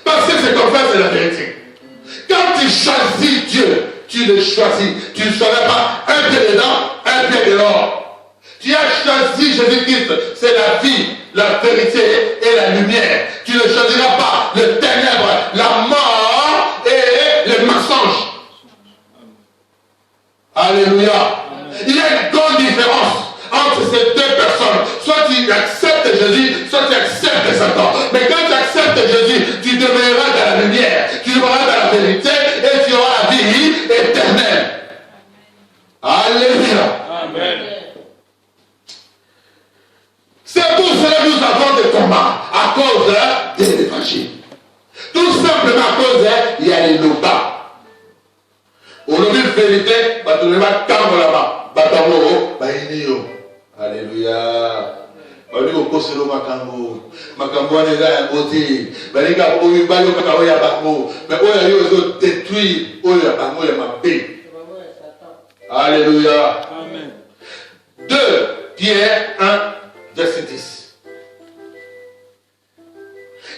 Parce que c'est comme ça, c'est la vérité. Quand tu choisis Dieu, tu le choisis. Tu ne seras pas un pied dedans, un pied dehors. Tu as choisi Jésus-Christ, c'est la vie, la vérité et la lumière. Tu ne choisiras pas le ténèbre, la mort et le mensonge. Alléluia. Il y a une grande différence entre ces deux personnes. Soit tu acceptes Jésus, soit tu acceptes Satan. Mais quand tu acceptes Jésus, tu demeureras dans la lumière, tu demeureras dans la vérité et tu auras la vie éternelle. Alléluia. Amen. C'est pour cela que nous avons des combats à cause de l'évangile. Tout simplement à cause il y a les loba. Au nom de vérité, tu ne vas pas camber là-bas. Alléluia. Bali okoselo makambo makambo wana eza ya beauté balinga oyo bali okaka oyo ya bango mais oyo yo ezo détruire oyo ya bango ya mabe. Alléluia. Amen. 2 Pierre 1 verset 10.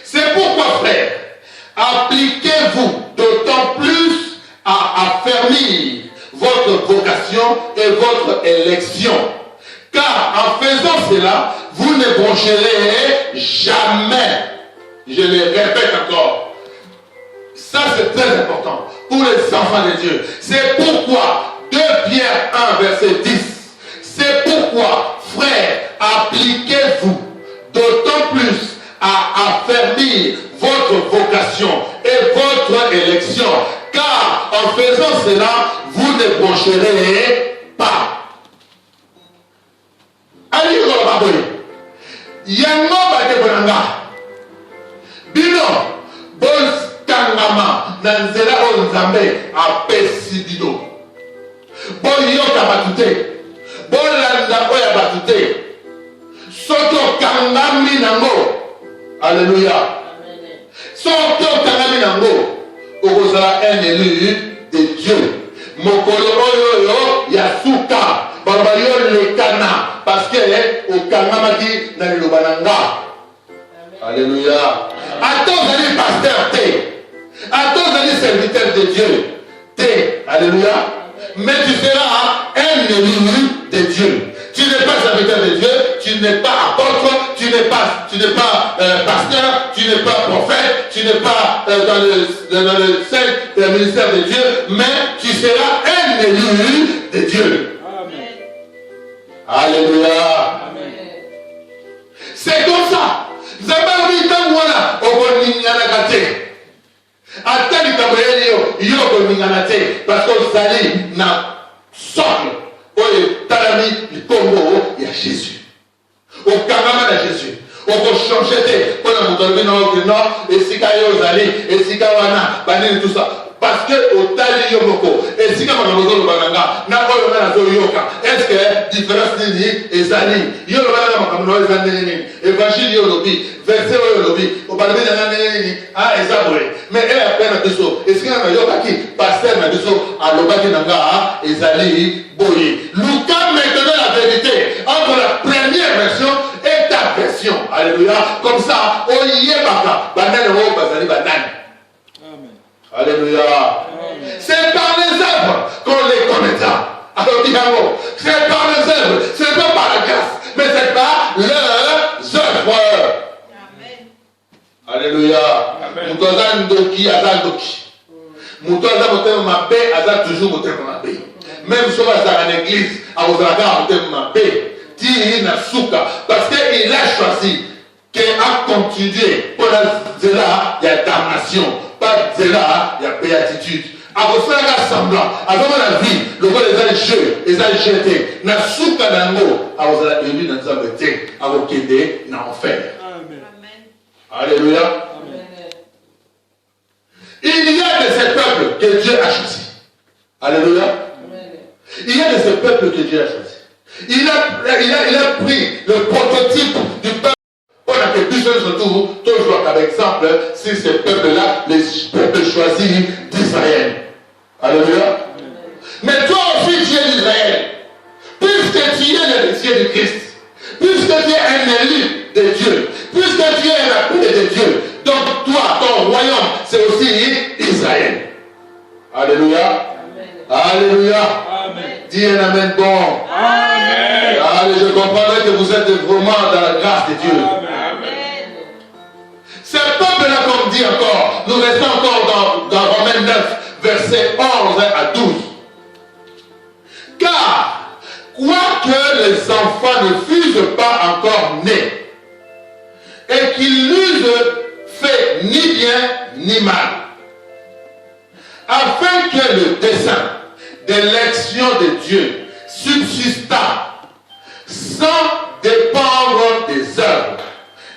C'est pourquoi frère, appliquez-vous d'autant plus à affermir votre vocation et votre élection. Car en faisant cela, vous ne broncherez jamais. Je le répète encore. Ça c'est très important pour les enfants de Dieu. C'est pourquoi 2 Pierre 1 verset 10. C'est pourquoi, frères, appliquez-vous d'autant plus à affermir votre vocation et votre élection. Car en faisant cela, vous ne broncherez pas. Allez, yango bate bonanga bino bos kangama na nzela o nzambe apesi bino boyoka batu te bolanda oyo batu te soki okangami nango. Alléluia. Soki okangami nango okozala un élu de Dieu. Mokolo oyo ya suka baba yo lekana parce que okangamaki na liloba na nga. Alléluia. Attends ozali pasteur te, attends ozali serviteur de Dieu te. Alléluia. Mais tu seras un élu de Dieu. Tu n'es pas serviteur de Dieu, tu n'es pas apôtre, tu n'es pas pasteur, tu n'es pas prophète, tu n'es pas dans le ministère de Dieu, mais tu seras un élu de Dieu. Amen. Alléluia. Amen. C'est comme ça. Parce que vous allez dans socle. Talami du Congo, il y a Jésus. Au Kangama de Jésus. On va changer pour nous donner notre nom, et si vous allez, et si vous allez, tout ça. Parce que au Tali Yomoko, et si vous allez, Bananga, n'a pas le même à Yoka. Est-ce que différence n'est Ezali, Yola, évangile Yolobi, verset Yolobi, au Balbi de ah, Ezaboué. Mais elle a peine à Dessau. Est-ce qu'il y a un Yoka qui, pasteur Dessau, à Lobaki Nanga, Ezali, Boye. Lucas maintenant la vérité entre la première version et ta version. Alléluia. Comme ça, on y est baka. Banane ou bazali banane. Alléluia. Amen. C'est par les œuvres qu'on les connaîtra. Alors dis-moi, c'est par les œuvres, c'est pas par la grâce, mais c'est par leurs œuvres. Alléluia. Moutoza ndoki aza ndoki. Moutoza motema mabe aza toujours motema mabe. Même si on va dans l'église, à Ozaka, motema mabe. Ti na suka. Parce qu'il a choisi qu'à continuer. Pour la zela, il y a damnation. Pas zela, il y a béatitude. À vous faire semblant. À la vie, le roi des jeux, les a jetés. Na suka nango. À vous élu dans sa beauté. À vous quitter, na enfer. Alléluia. Amen. Il y a de ces peuples que Dieu a choisi. Alléluia. Amen. Il y a de ces peuples que Dieu a choisi. Il a pris le prototype du peuple. On a fait plus de retour, toujours comme exemple, si ces peuples-là, les peuples choisis d'Israël. Alléluia. Amen. Mais toi aussi, tu es d'Israël. Puisque tu es le Messie de Christ. Puisque tu es un élu de Dieu, puisque tu es un appelé de Dieu, donc toi, ton royaume, c'est aussi Israël. Alléluia. Amen. Alléluia. Amen. Dis un amen bon. Amen. Allez, je comprendrai que vous êtes vraiment dans la grâce de Dieu. Amen. Ces peuples-là, comme dit encore, nous restons encore dans Romains 9, versets 11 à 12. Car, quoique les enfants ne fussent pas encore nés, et qu'ils n'eussent fait ni bien ni mal, afin que le dessein d'élection de Dieu subsistât sans dépendre des œuvres,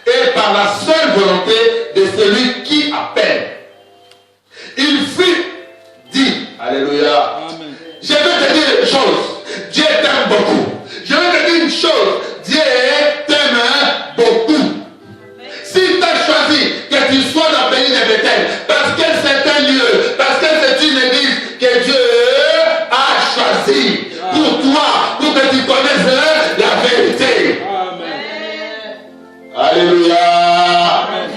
et par la seule volonté de celui qui appelle. Il fut dit, alléluia, amen. Je vais te dire une chose, Dieu t'aime beaucoup. Je vais te dire une chose, Dieu t'aime beaucoup. Si tu as choisi que tu sois dans le pays de Bethel, parce que c'est un lieu, parce que c'est une église que Dieu a choisi pour toi, pour que tu connaisses la vérité. Amen. Alléluia. Amen.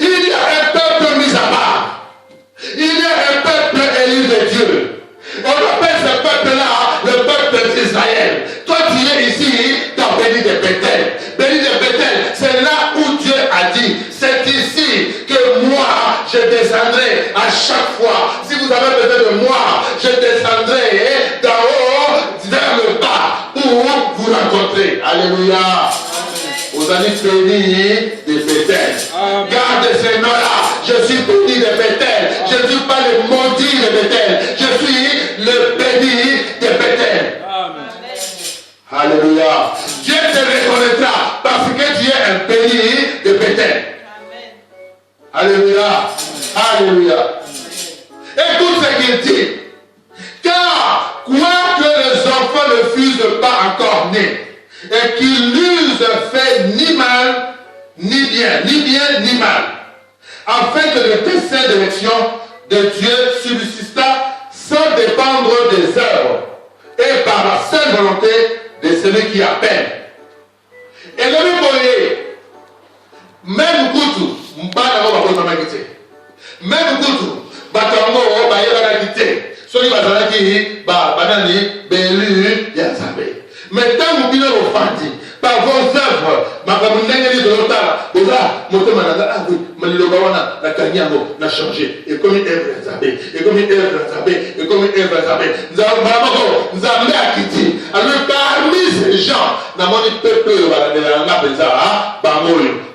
Il y a un peuple mis à part. Il y a un peuple élu de Dieu. On appelle ce peuple-là le peuple d'Israël. Toi, tu es ici dans le pays de Bethel. Béni de Bethel, c'est là où Dieu a dit, c'est ici que moi, je descendrai à chaque fois. Si vous avez besoin de moi, je descendrai d'en haut vers le bas pour vous rencontrer. Alléluia. Vous allez bénis de Bethel. Garde ces noms-là. Je suis béni de Bethel. Je ne suis pas le maudit de Bethel. Je suis le béni de Bethel. Amen. Alléluia. Dieu te reconnaîtra parce que tu es un béni de Bethel. Amen. Alléluia. Alléluia. Écoute ce qu'il dit. Car, quoique les enfants ne fussent pas encore nés, et qu'ils n'eussent fait ni mal, ni bien, ni mal, afin que le dessein d'élection de Dieu subsista sans dépendre des œuvres, et par la seule volonté de celui qui appelle. Et le voyez, même Goutou, même Goutou, Batango, Bayera Kité, celui qui va dire, Banani, Bélu, Yazabé. Mais tant que vous avez offendu par vos œuvres, ma communauté de l'autre, vous ah oui, Malilobawana, la Kanyango, n'a changé. Et comme une œuvre Zabé, et comme une œuvre Zabé, et comme une œuvre Zabé. Nous avons mis à quitter. Alors parmi ces gens, nous avons dit peuple,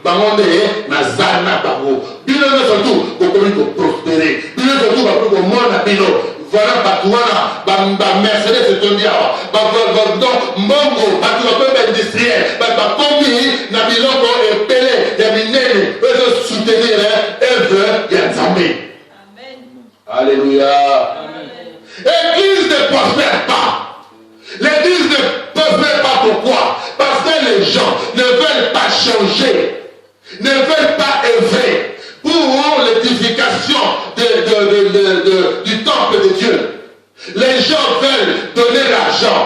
Bangonde, Nazana, Bango. Bino surtout, vous pouvez prospérer. Bino surtout, vous pouvez mon Bino. Voilà, Batouana, Mercedes, c'est ton diable. Mongo, Batouana, industriel, Commis, Nabiloko et Pelé, Yaminene, eux soutenir œuvre Yanzamé. Amen. Alléluia. L'église ne prospère pas. L'église ne prospère pas. Pourquoi? Parce que les gens ne veulent pas changer, ne veulent pas œuvrer pour l'édification du temple de Dieu. Les gens veulent donner l'argent,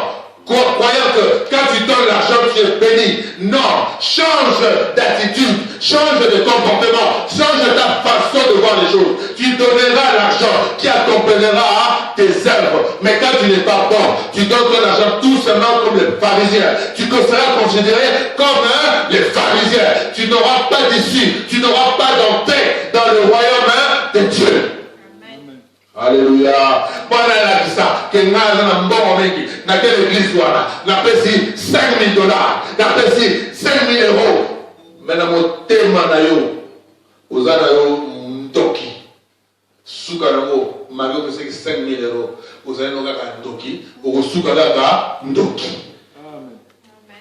croyant que quand tu donnes l'argent, tu es béni. Non, change d'attitude, change de comportement, change ta façon de voir les choses. Tu donneras l'argent qui accomplira tes œuvres. Mais quand tu n'es pas bon, tu donnes ton argent tout simplement comme les pharisiens. Tu seras considéré comme les pharisiens. Tu n'auras pas d'issue. Tu n'auras pas d'entrée dans le royaume de Dieu. Alléluia. Voilà la ça. Que nous avons un bon moment. Dans quelle église voilà? N'a pas si $5 000. N'a pas si 5 000 euros. Mais dans mon thème, vous avez Ndoki. Soukanamo, Mario, vous savez 5 000 euros. Vous avez Ndoki. Vous avez Ndoki.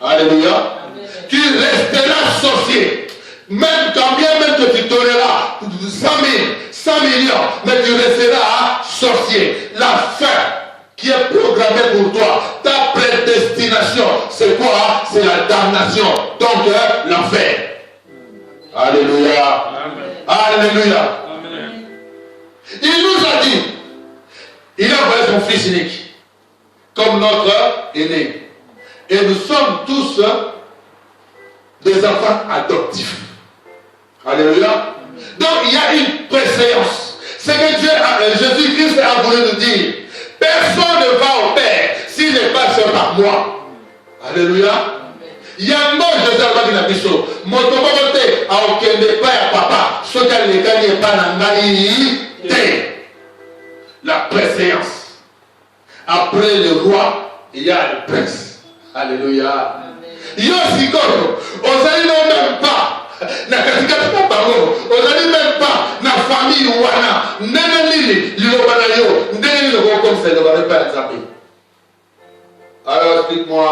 Alléluia. Tu resteras sorcier. Même quand bien même que tu donneras 100 000, 100 millions, mais tu resteras sorcier. La fin qui est programmée pour toi, ta prédestination, c'est quoi? C'est la damnation. Donc l'enfer. Alléluia. Alléluia. Amen. Il nous a dit, il a envoyé son fils unique comme notre aîné. Et nous sommes tous des enfants adoptifs. Alléluia. Donc il y a une préséance. C'est que Jésus-Christ a voulu nous dire, personne ne va au Père s'il n'est pas fait par moi. Alléluia. Il y a un mot, je sais pas qui n'a dit ça. Mon tomote a aucun pas à papa. Ce qu'elle n'est pas dans la préséance. Après le roi, il y a le prince. Alléluia. Il y a aussi comme, on n'allait même pas. Na katikati pa bango, ozali même pas na famille wana, ndenge nini liloba na yo, ndenge nini loko comme ça, ne va pas être. Alors explique-moi.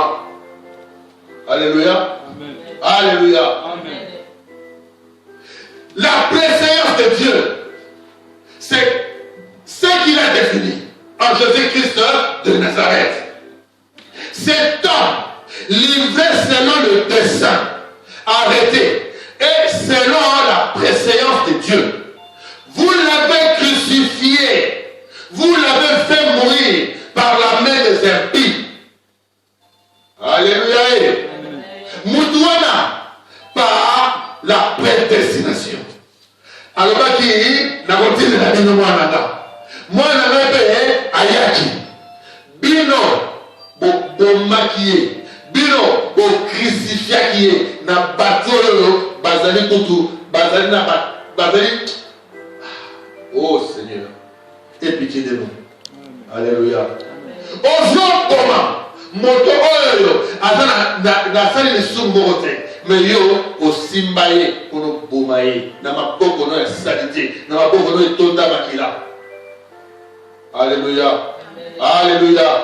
Alléluia. Amen. Alléluia. Amen. La préséance de Dieu, c'est ce qu'il a défini en Jésus-Christ de Nazareth. Cet homme livré selon le dessein, arrêté, et selon la préséance de Dieu. Vous l'avez crucifié, vous l'avez fait mourir par la main des impies. Alléluia. Moudouana par la prédestination. Alors, qui n'a pas dit la vie moi, je vais ayaki. Bino, bon maquillé. Bino, bon crucifié qui est na bateau, bazali kutu, bazali na bazali. Oh Seigneur, aie pitié de nous. Alléluia. Aujourd'hui, comment? Moto oyo, azana na sali le sumbote. Mais yo au simbaye pour nous bomaye. Na maboko no salité, na maboko no etonda makila. Alléluia. Alléluia.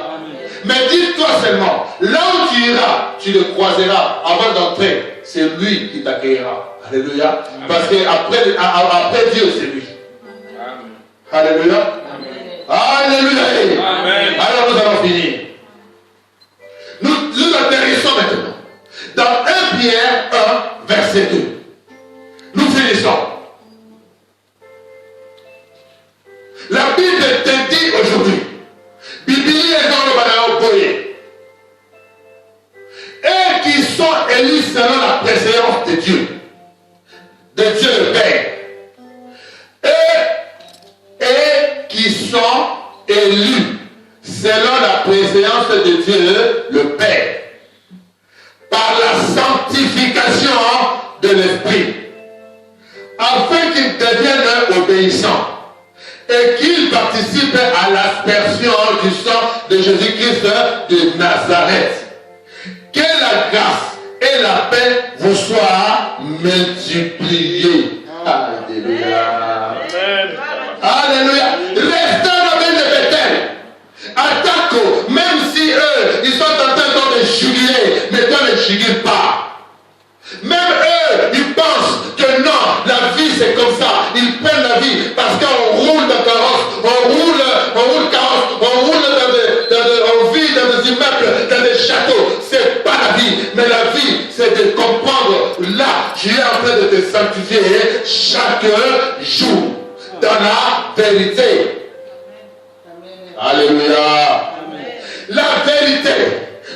Mais dis-toi seulement, là où tu iras, tu le croiseras avant d'entrer. C'est lui qui t'accueillera. Alléluia. Amen. Parce qu'après Dieu, c'est lui. Amen. Alléluia. Amen. Alléluia. Amen. Alors nous allons finir. Nous atterrissons maintenant dans 1 Pierre 1, verset 2. Nous finissons. La Bible te dit aujourd'hui, Bibli est dans le Banaopoye, et qui sont élus selon la préséance de Dieu le Père, et qui sont élus selon la préséance de Dieu le Père, par la sanctification de l'Esprit, afin qu'ils deviennent obéissants et qu'ils participent à l'aspersion du sang de Jésus-Christ de Nazareth. Que la grâce et la paix vous soient multipliées. Alléluia. Alléluia. Restez dans le Bethel. Attaque, même si eux, ils sont en train de juguler, mais toi ne jugules pas. Même eux, ils pensent que non, la vie c'est comme ça. Ils prennent la vie parce qu'on roule dans carrosse, on roule carrosse, on roule on vit dans des immeubles, dans des châteaux. C'est pas la vie, mais la vie c'est de comprendre là, tu es en train de te sanctifier chaque jour dans la vérité. Alléluia. La vérité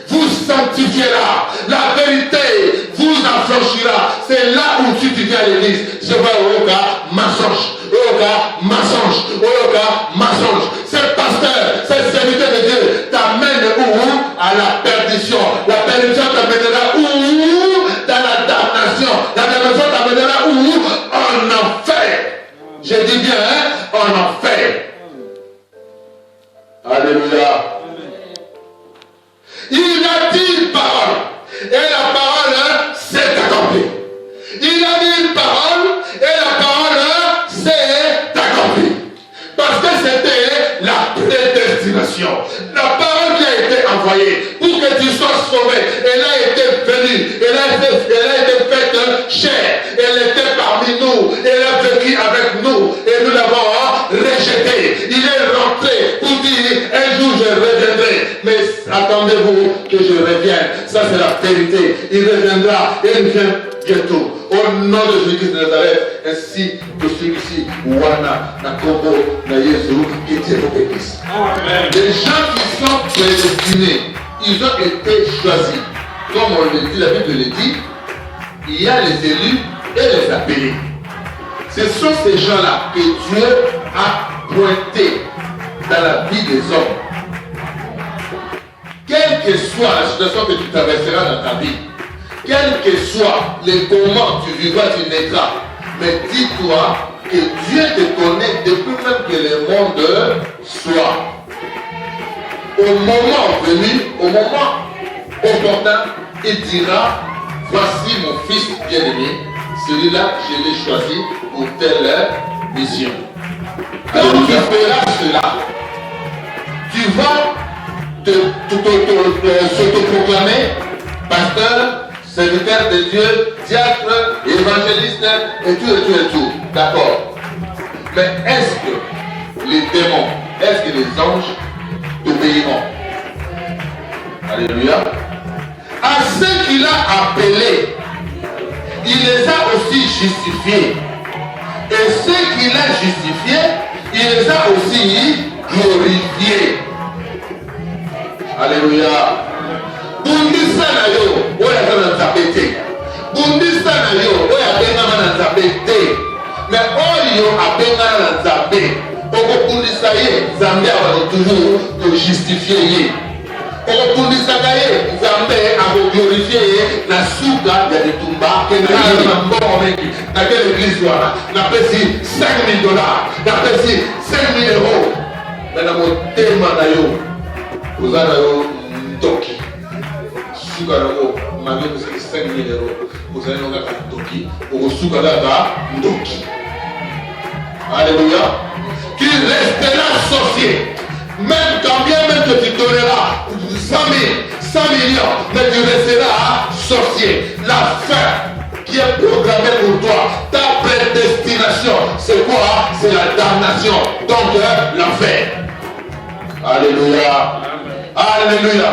vous sanctifiera. La vérité vous affranchira. C'est là où tu viens à l'église. Je vois Oyoka, mensonge. Oyoka, mensonge. Oyoka, mensonge. C'est le pasteur perdition. La perdition t'amènera où? Dans la damnation. La damnation t'amènera où? En enfer. Je dis bien, hein? En enfer. Alléluia. Il a dit une parole. Et la parole s'est accomplie. Il a dit une parole. Et la parole s'est accomplie. Parce que c'était la prédestination. La parole qui a été envoyée pour que tu sois sauvé. Elle a été venue. Elle a été faite chair. Elle était parmi nous. Elle a vécu avec nous. Et nous l'avons rejetée. Il est rentré pour dire un jour je reviendrai. Mais attendez-vous que je revienne. Ça c'est la vérité. Il reviendra. Et il vient bientôt. Au nom de Jésus de Nazareth, ainsi que celui-ci, Wana, Nakobo, Nayezu, qui était au Église. Les gens qui sont prédestinés, ils ont été choisis. Comme on le dit, la Bible le dit, il y a les élus et les appelés. Ce sont ces gens-là que Dieu a pointés dans la vie des hommes. Quelle que soit la situation que tu traverseras dans ta vie, quel que soit les moments tu vivras, tu naîtras. Mais dis-toi que Dieu te connaît depuis même que le monde soit. Au moment venu, au moment opportun, il dira, voici mon fils bien-aimé, celui-là je l'ai choisi pour telle mission. Quand tu feras cela, tu vas s'autoproclamer pasteur, serviteur de Dieu, diacre, évangéliste, et tout. D'accord. Mais est-ce que les démons, est-ce que les anges t'obéiront? Alléluia. À ceux qu'il a appelés, il les a aussi justifiés. Et ceux qu'il a justifiés, il les a aussi glorifiés. Alléluia. Bundisa na yo, oya kana nzapete. Bundisa na yo, oya benga na nzapete. Mais oyo abenga na nzapete. Oko bundisa ye, Zambé a toujours te justifier ye. Oko bundisa ye, Zambé a glorifier ye. Na suka ya detumba, na mbongo mengi. Na quelle église wana? Na pesi $5,000. Na pesi 5,000 euros. Mais na motema na yo, ozana yo ntoki. Suka nango malgré que c'est 5,000 euros, vous allez nous faire ndoki, au suka dada ndoki. Alléluia. Tu resteras sorcier. Même quand bien même que tu donneras 100 millions, mais tu resteras sorcier. La fin qui est programmée pour toi, ta prédestination, c'est quoi? C'est la damnation. Donc l'enfer. Alléluia. Alléluia.